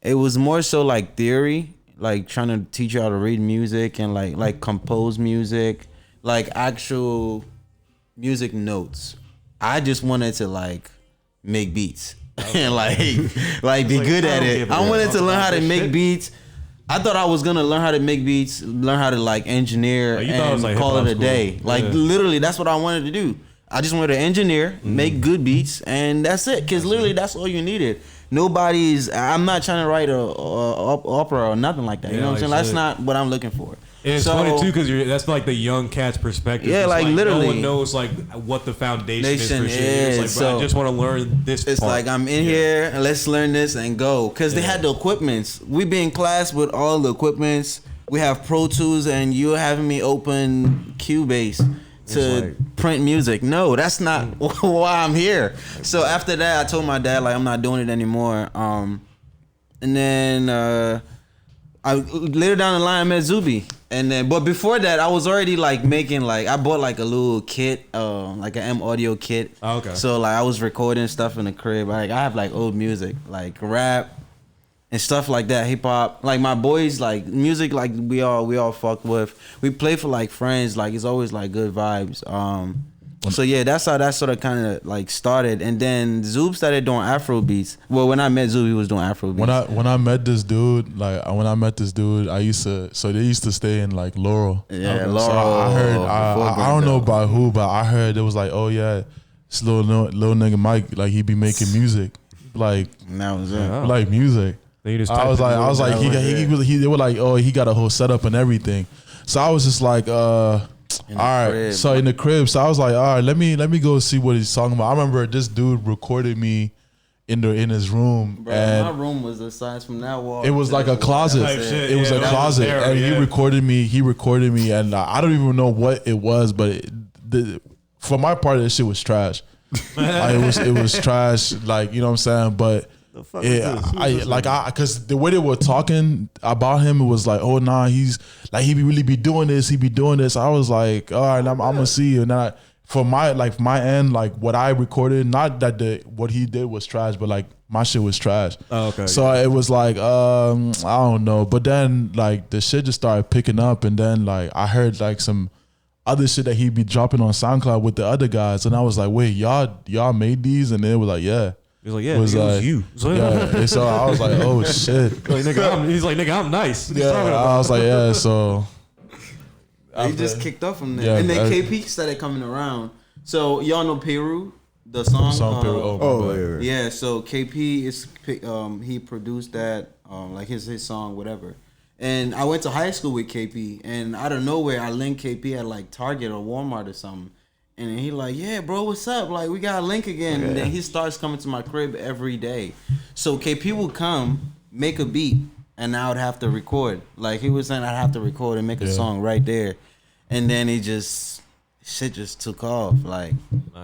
it was more so like theory. Like trying to teach you how to read music and like compose music, like actual music notes. I just wanted to like make beats and like be good at it. I wanted to learn how to make beats. I thought I was gonna learn how to make beats, learn how to like engineer and call it a day. Like literally, that's what I wanted to do. I just wanted to engineer, make good beats, and that's it. Cause literally, that's all you needed. I'm not trying to write a opera or nothing like that. You know what I'm saying? That's not what I'm looking for. And it's funny too because that's like the young cat's perspective. Yeah, like literally, no one knows like what the foundation is for shit. It's like, so, I just want to learn this. It's part. Like I'm in here and let's learn this and go because they had the equipments. We be in class with all the equipments. We have Pro Tools and you're having me open Cubase to print music. No, that's not why I'm here. So after that, I told my dad like I'm not doing it anymore. And then I later down the line I met Zubi, and then but before that I was already like making like I bought like a little kit, like an M audio kit. Oh, okay. So like I was recording stuff in the crib. Like I have like old music, like rap and stuff like that, hip hop. Like my boys, like music, like we all fuck with. We play for like friends, like it's always like good vibes. So yeah, that's how that sort of kind of like started. And then Zoob started doing Afro beats. Well, when I met Zoob, he was doing Afro beats. When I met this dude, they used to stay in like Laurel. Yeah, so Laurel. I heard, I don't know by who, but I heard it was like, oh yeah, this little nigga Mike, like he be making music, like that was it. Like music. I was like, they were like, oh, he got a whole setup and everything. So I was just like, all right. Crib, so in the crib, so I was like, all right, let me go see what he's talking about. I remember this dude recorded me in his room. Bro, and my room was the size from that wall. It was like a closet. It was a closet, and he recorded me, and I don't even know what it was, but for my part, this shit was trash. It was trash, like you know what I'm saying, but. Because the way they were talking about him, it was like, oh nah, he's like he really be doing this, I was like, all right, I'm gonna see you. And from my end, like what I recorded, not that what he did was trash, but like my shit was trash. Oh, okay. So it was like, I don't know. But then like the shit just started picking up, and then like I heard like some other shit that he'd be dropping on SoundCloud with the other guys, and I was like, wait, y'all made these? And they were like, yeah. He's like, yeah, it was you. So, yeah. And so I was like, oh shit. Like, nigga, he's like, nigga, I'm nice. Yeah, I was like, yeah. So they just kicked off from there, Yeah, and then KP started coming around. So y'all know Peru, the song. Peru. Yeah. So KP is he produced that, like his song, whatever. And I went to high school with KP, and out of nowhere, I linked KP at like Target or Walmart or something. And then he like, yeah, bro, what's up? Like, we got a link again. And then he starts coming to my crib every day. So KP would come, make a beat, and I would have to record. Like, he was saying I'd have to record and make a song right there. And then shit just took off. Like,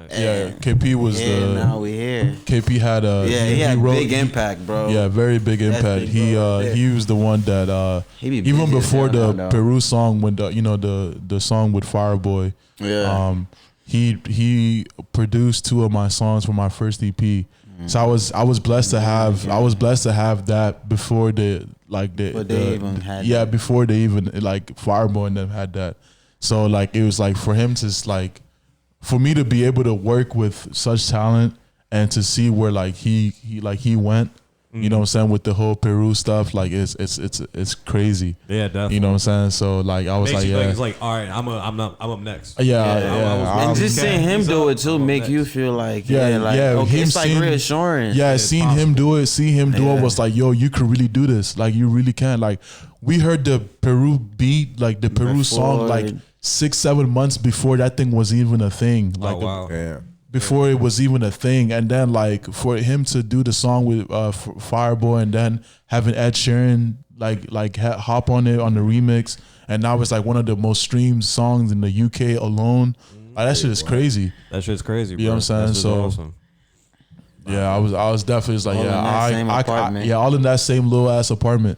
KP was now we here. KP had he had big impact, bro. Yeah, very big impact. He was the one that even before the Peru song, when the song with Fireboy, he produced 2 of my songs for my first EP. So I was blessed to have that before before they even like Fireboy and them had that. So like it was like for him to like for me to be able to work with such talent and to see where like he went. You know what I'm saying, with the whole Peru stuff, like it's crazy. Yeah, definitely. You know what I'm saying? So like I was like, yeah, it's like, all right, I'm up next. Yeah. And just seeing him do it too make you feel like okay, it's like reassurance. Yeah, seeing him do it, was like, yo, you could really do this. Like you really can. Like we heard the Peru beat, like the Peru song, like 6-7 months before that thing was even a thing. Like before it was even a thing, and then like for him to do the song with Fireboy, and then having Ed Sheeran like hop on it on the remix, and now it's like one of the most streamed songs in the UK alone. Like, that shit is crazy. That shit's crazy, bro. You know what I'm saying? So awesome. Yeah, I was definitely just like, all all in that same little ass apartment.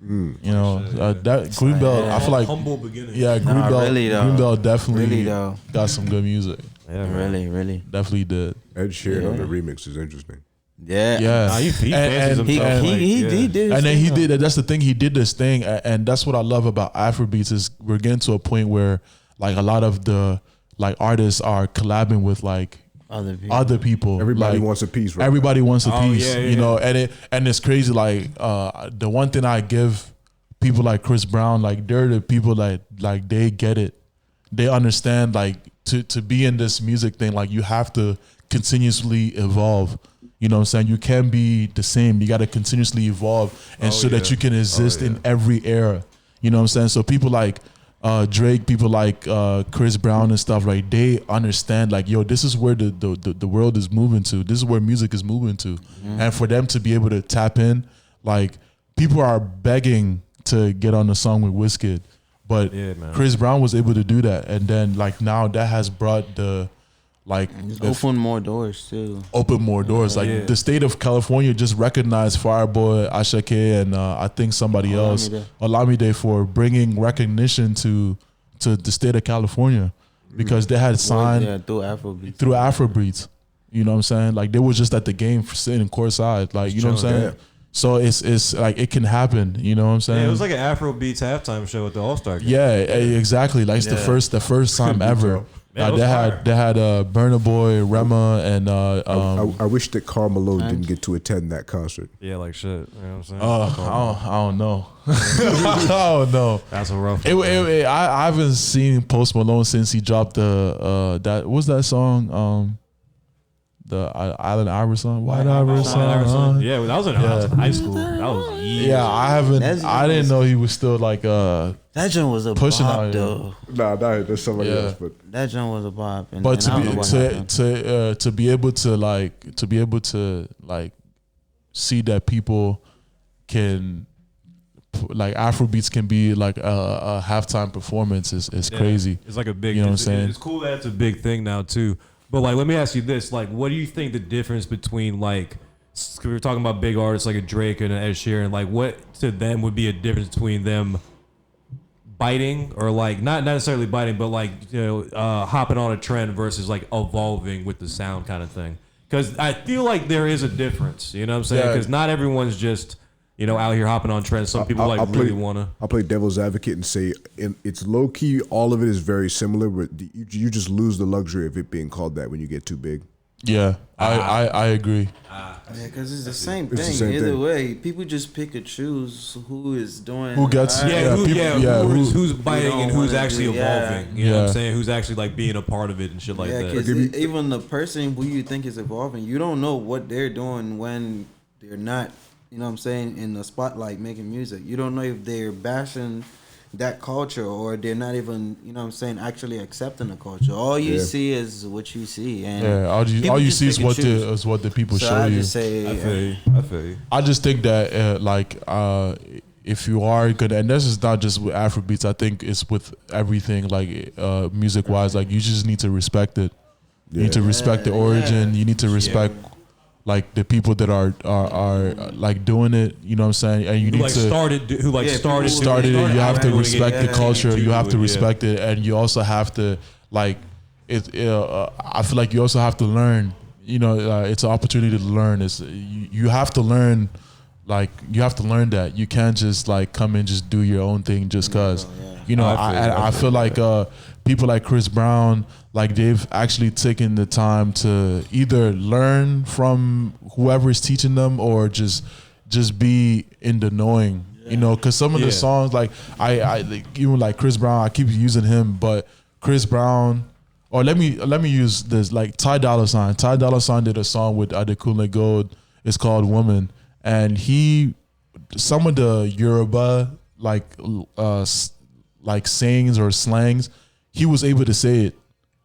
You know, that Greenbelt, I feel like humble beginning. Yeah, Greenbelt definitely got some good music. Yeah, really, definitely did. Ed Sheeran on the remix is interesting. Yeah. He did it. And then he did. That's the thing. He did this thing, and that's what I love about Afrobeats is we're getting to a point where like a lot of the like artists are collabing with like other people. Everybody wants a piece, right? Everybody wants a piece, yeah. you know. And it's crazy. Like the one thing I give people like Chris Brown, like they're the people like they get it. They understand like to be in this music thing, like you have to continuously evolve. You know what I'm saying? You can't be the same. You got to continuously evolve and that you can exist in every era. You know what I'm saying? So people like Drake, people like Chris Brown and stuff, like they understand like, yo, this is where the world is moving to. This is where music is moving to. And for them to be able to tap in, like people are begging to get on the song with Wizkid. But Chris Brown was able to do that. And then like now that has brought open more doors too. Open more doors. The state of California just recognized Fireboy, Ashake, and I think somebody else, Olamide, for bringing recognition to the state of California because they had signed through Afrobeats. You know what I'm saying? Like they were just at the game for sitting courtside. Like, you know what I'm saying? So it's like it can happen, you know what I'm saying? Yeah, it was like an Afrobeats halftime show at the All-Star game. Yeah, exactly. Like it's the first time ever. They had Burna Boy, Rema, and I wish that Karl Malone didn't get to attend that concert. Yeah, like shit. You know what I'm saying? I don't know. I don't know. That's a rough. I haven't seen Post Malone since he dropped that. What's that song? The Island Irish song, White Irish song. Yeah, that was in high school. That was years. Yeah, I didn't know he was still like that joint was a pushing bop out, though. Nah, that's somebody else. But that joint was a bop. But to be able to see that people can like Afrobeats can be like a halftime performance is crazy. It's like a big. You know what I'm saying? It's cool that it's a big thing now too. But like, let me ask you this: like, what do you think the difference between like, we were talking about big artists like a Drake and an Ed Sheeran, like, what to them would be a difference between them biting or like not necessarily biting, but like hopping on a trend versus like evolving with the sound kind of thing? Because I feel like there is a difference. You know what I'm saying? Because not everyone's just out here hopping on trends. Some people really want to. I'll play devil's advocate and say it's low key. All of it is very similar, but you just lose the luxury of it being called that when you get too big. Yeah, I agree. Yeah, because it's the same It's the thing. same Either thing. way, people just pick and choose who is doing. Who gets- who's biting don't and who's wanna actually do- yeah. evolving. You know what I'm saying? Who's actually like being a part of it and shit like Yeah, that. because even the person who you think is evolving, you don't know what they're doing when they're not, you know what I'm saying, in the spotlight making music. You don't know if they're bashing that culture or they're not even, you know what I'm saying, actually accepting the culture. All you see is what you see. And all you just see is pick and choose. what the people So show I you. just say, I feel you. I just think that if you are gonna, and this is not just with Afrobeats, I think it's with everything, like music wise, like you just need to respect it. You need to respect the origin. You need to respect like the people that are like doing it. You know what I'm saying? And you need to started it. You have to respect the culture. You have to Yeah. respect it, and you also have to like it. I feel like you also have to learn. It's an opportunity to learn. You have to learn. Like you have to learn that you can't just like come and just do your own thing just cause. I feel like people like Chris Brown, like they've actually taken the time to either learn from whoever is teaching them or just be in the knowing. Because some of the songs, like I even like Chris Brown, I keep using him, but Chris Brown. Or let me use this, like Ty Dolla $ign. Ty Dolla $ign did a song with Adekunle Gold. It's called Woman. And some of the Yoruba like sayings or slangs, he was able to say it.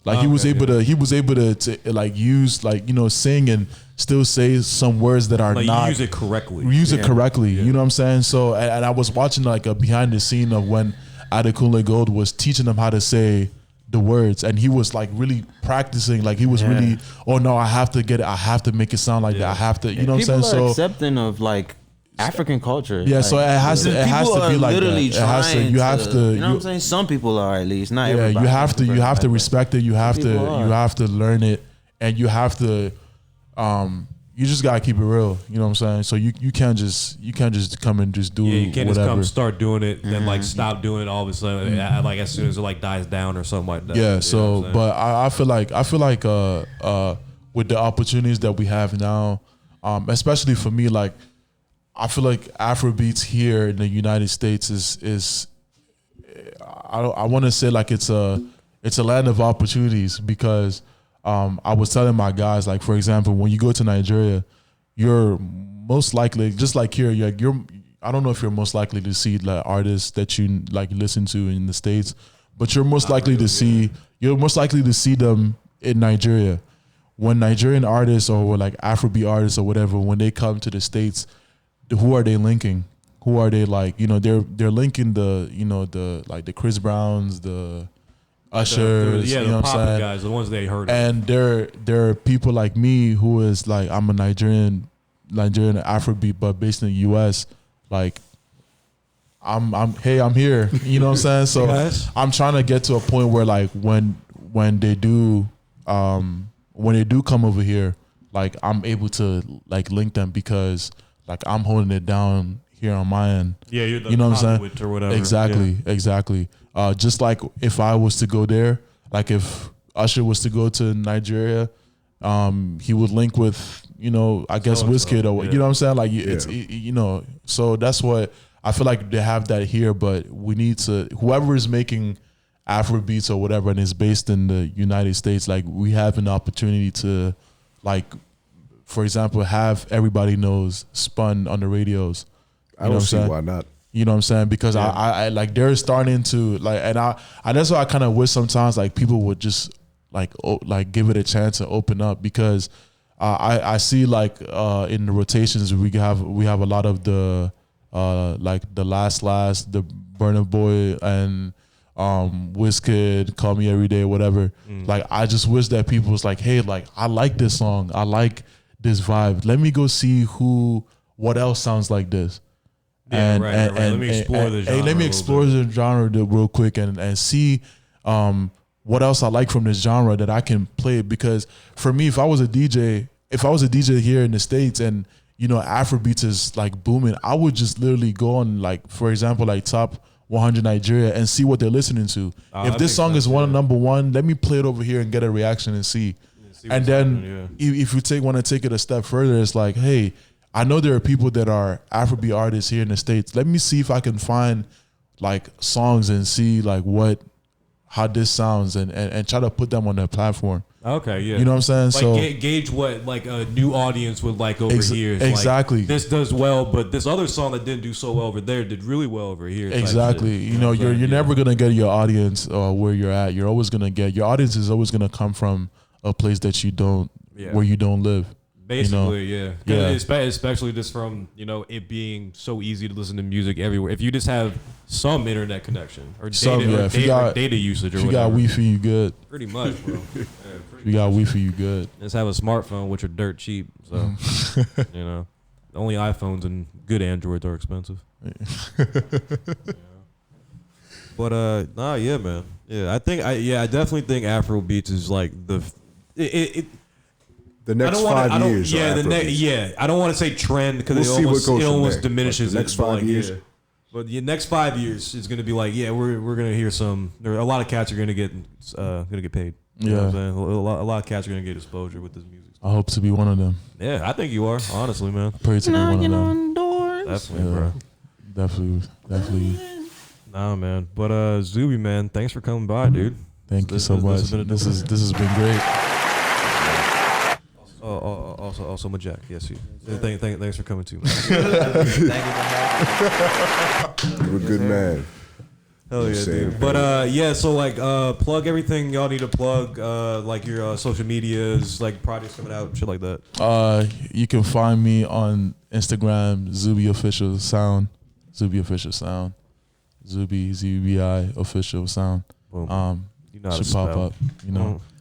Like he was able to like use sing and still say some words that are like not use it correctly. It correctly. You know what I'm saying? So and I was watching like a behind the scene of when Adekunle Gold was teaching them how to say the words, and he was like really practicing. Like he was really, oh no, I have to get it. I have to make it sound like that. I have to, you know what I'm saying? People are So accepting of like African culture. yeah, so it has to be like that. It has to. You have to. You know what I'm saying? Some people are, at least, not Yeah, everybody. you have to respect it. You have to. People are. You have to learn it, and you have to. You just gotta keep it real. You know what I'm saying? So you can't just come and just do you can't whatever. just come start doing it, then like stop doing it all of a sudden, like as soon as it like dies down or something like that. Yeah. You know So, what I'm saying? but I feel like with the opportunities that we have now, especially for me, like I feel like Afrobeats here in the United States is I want to say like it's a land of opportunities because. I was telling my guys, like for example, when you go to Nigeria, you're most likely, just like here, I don't know if you're most likely to see like artists that you like listen to in the States, but you're most likely to see them in Nigeria. When Nigerian artists or like Afrobeat artists or whatever, when they come to the States, who are they linking? Who are they like? They're linking the Chris Browns, the Ushers, the you know what I'm saying? guys, the ones they heard. And there are people like me who is like, I'm a Nigerian Afrobeat, but based in the US. Like I'm here. You know what I'm saying? So Yes. I'm trying to get to a point where like when they do come over here, like I'm able to like link them because like I'm holding it down here on my end. Yeah, you're the you know what I'm conduit saying? or whatever. Exactly. Just like if I was to go there, like if Usher was to go to Nigeria, he would link with, I guess Wizkid or you know what I'm saying? Like it's so that's what I feel like they have that here, but we need to, whoever is making Afrobeats or whatever and is based in the United States, like we have an opportunity to like, for example, have Everybody Knows spun on the radios. I don't see why not. You know what I'm saying? Because I like they're starting to like, and that's why I kind of wish sometimes like people would just like give it a chance to open up because I see like in the rotations we have a lot of the like the last the Burna Boy and Wizkid, Call Me Every Day, whatever. Like I just wish that people was like, hey, like I like this song, I like this vibe. Let me go see what else sounds like this. Yeah, right. Let me explore the genre. Let me explore the genre real quick and see what else I like from this genre that I can play. Because for me, if I was a DJ here in the States and Afrobeats is like booming, I would just literally go on, like, for example, like top 100 Nigeria and see what they're listening to. If this song is number one, let me play it over here and get a reaction and see. And then if you want to take it a step further, it's like, hey, I know there are people that are Afrobeat artists here in the States. Let me see if I can find like songs and see like how this sounds and try to put them on their platform. Okay, yeah. You know what I'm saying? Like So gauge what like a new audience would like over here. It's exactly. Like, this does well, but this other song that didn't do so well over there did really well over here. Exactly. You're never gonna get your audience where you're at. You're always gonna get your audience is always gonna come from a place that where you don't live. Basically, yeah. Especially just from it being so easy to listen to music everywhere. If you just have some internet connection or data usage or whatever, you got Wi-Fi, you good. Pretty much, bro. You got Wi-Fi, you good. Just have a smartphone, which are dirt cheap. So only iPhones and good Androids are expensive. But yeah, man. Yeah, I definitely think Afro beats is like the next 5 years. I don't want to say trend because it almost diminishes the next 5 years. But the next 5 years is going to be like, we're going to hear a lot of cats are going to get paid. You know what I'm saying? A lot of cats are going to get exposure with this music. I hope to be one of them. Yeah, I think you are, honestly, man. I pray to be one of them. On doors. Definitely, bro. Definitely. Nah, man. But Zubi, man, thanks for coming by, dude. Thank you so much. This has been great. Also, Majak. Yes, you. Thanks for coming too, man. Thank you for having me. You're a good man. Hell yeah, dude. But so like plug everything y'all need to plug, like your social medias, like projects coming out, shit like that. You can find me on Instagram, Zubi Official Sound. Zubi Official Sound. Zubi ZBI Official Sound. Should pop up.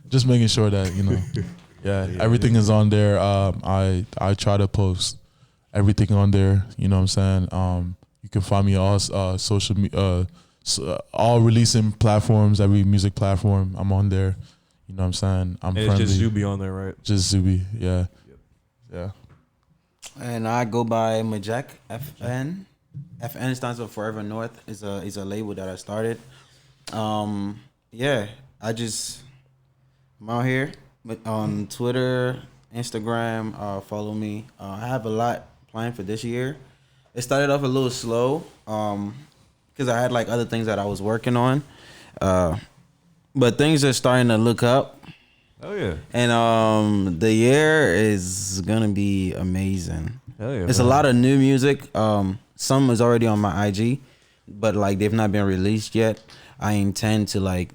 Just making sure that everything is on there. I try to post everything on there. You know what I'm saying? You can find me on social media. All releasing platforms, every music platform, I'm on there. You know what I'm saying? I'm friendly. It's just Zubi on there, right? Just Zubi, yeah. Yep. Yeah. And I go by Majak FN. FN stands for Forever North. Is a label that I started. I'm out here on Twitter, Instagram. Follow me. I have a lot planned for this year. It started off a little slow. Because I had like other things that I was working on, but things are starting to look up. Oh yeah! And the year is gonna be amazing. Hell yeah! It's a lot of new music. Some is already on my IG, but like they've not been released yet. I intend to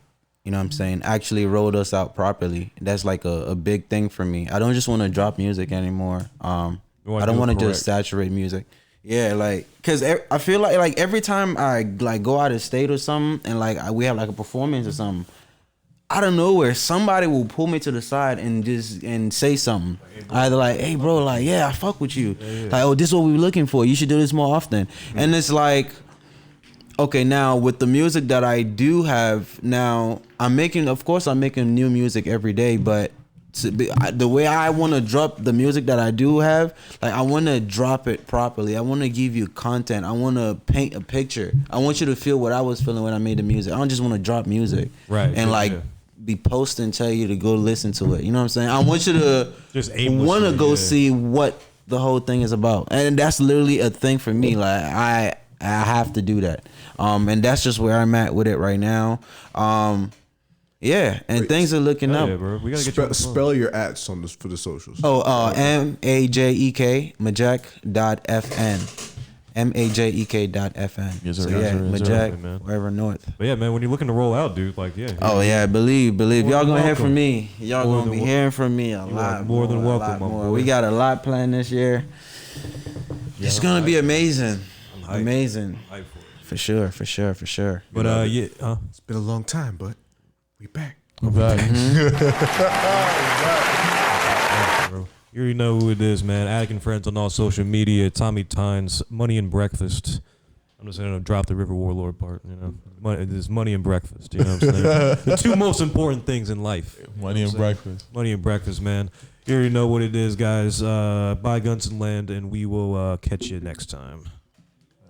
actually roll those out properly. That's like a big thing for me. I don't just want to drop music anymore. I don't want to just saturate music. Yeah, like, cause I feel like every time I like go out of state or something, and we have like a performance or something, out of nowhere somebody will pull me to the side and say something. Either like, hey bro, like I fuck with you. Yeah. Like, oh, this is what we were looking for. You should do this more often. And it's like, okay, now with the music that I do have now, I'm making new music every day, but the way I want to drop the music that I do have, like I want to drop it properly. I want to give you content. I want to paint a picture. I want you to feel what I was feeling when I made the music. I don't just want to drop music, right? And be posting and tell you to go listen to it. You know what I'm saying? I want you to just want to go see what the whole thing is about, and that's literally a thing for me. Like I have to do that, and that's just where I'm at with it right now. Things are looking up. Yeah, bro. We gotta get spell your @s on this for the socials. MAJEK Majak.fn. MAJEK.fn. Yes, sir. Majak, Forever North. But yeah, man, when you're looking to roll out, dude, like believe y'all gonna hear from me. Y'all More gonna be hearing from me a lot more than welcome, my boy. We got a lot planned this year. It's gonna be amazing. Amazing. I'm hyped for it. For sure. But it's been a long time, but we back. We're back. Bro. You already know who it is, man. Attic and Friends on all social media. Tommy Tynes, Money and Breakfast. I'm just gonna drop the River Warlord part. You know, there's money and breakfast. You know what I'm saying? The two most important things in life. Money and breakfast. Money and breakfast, man. You already know what it is, guys. Buy guns and land, and we will catch you next time.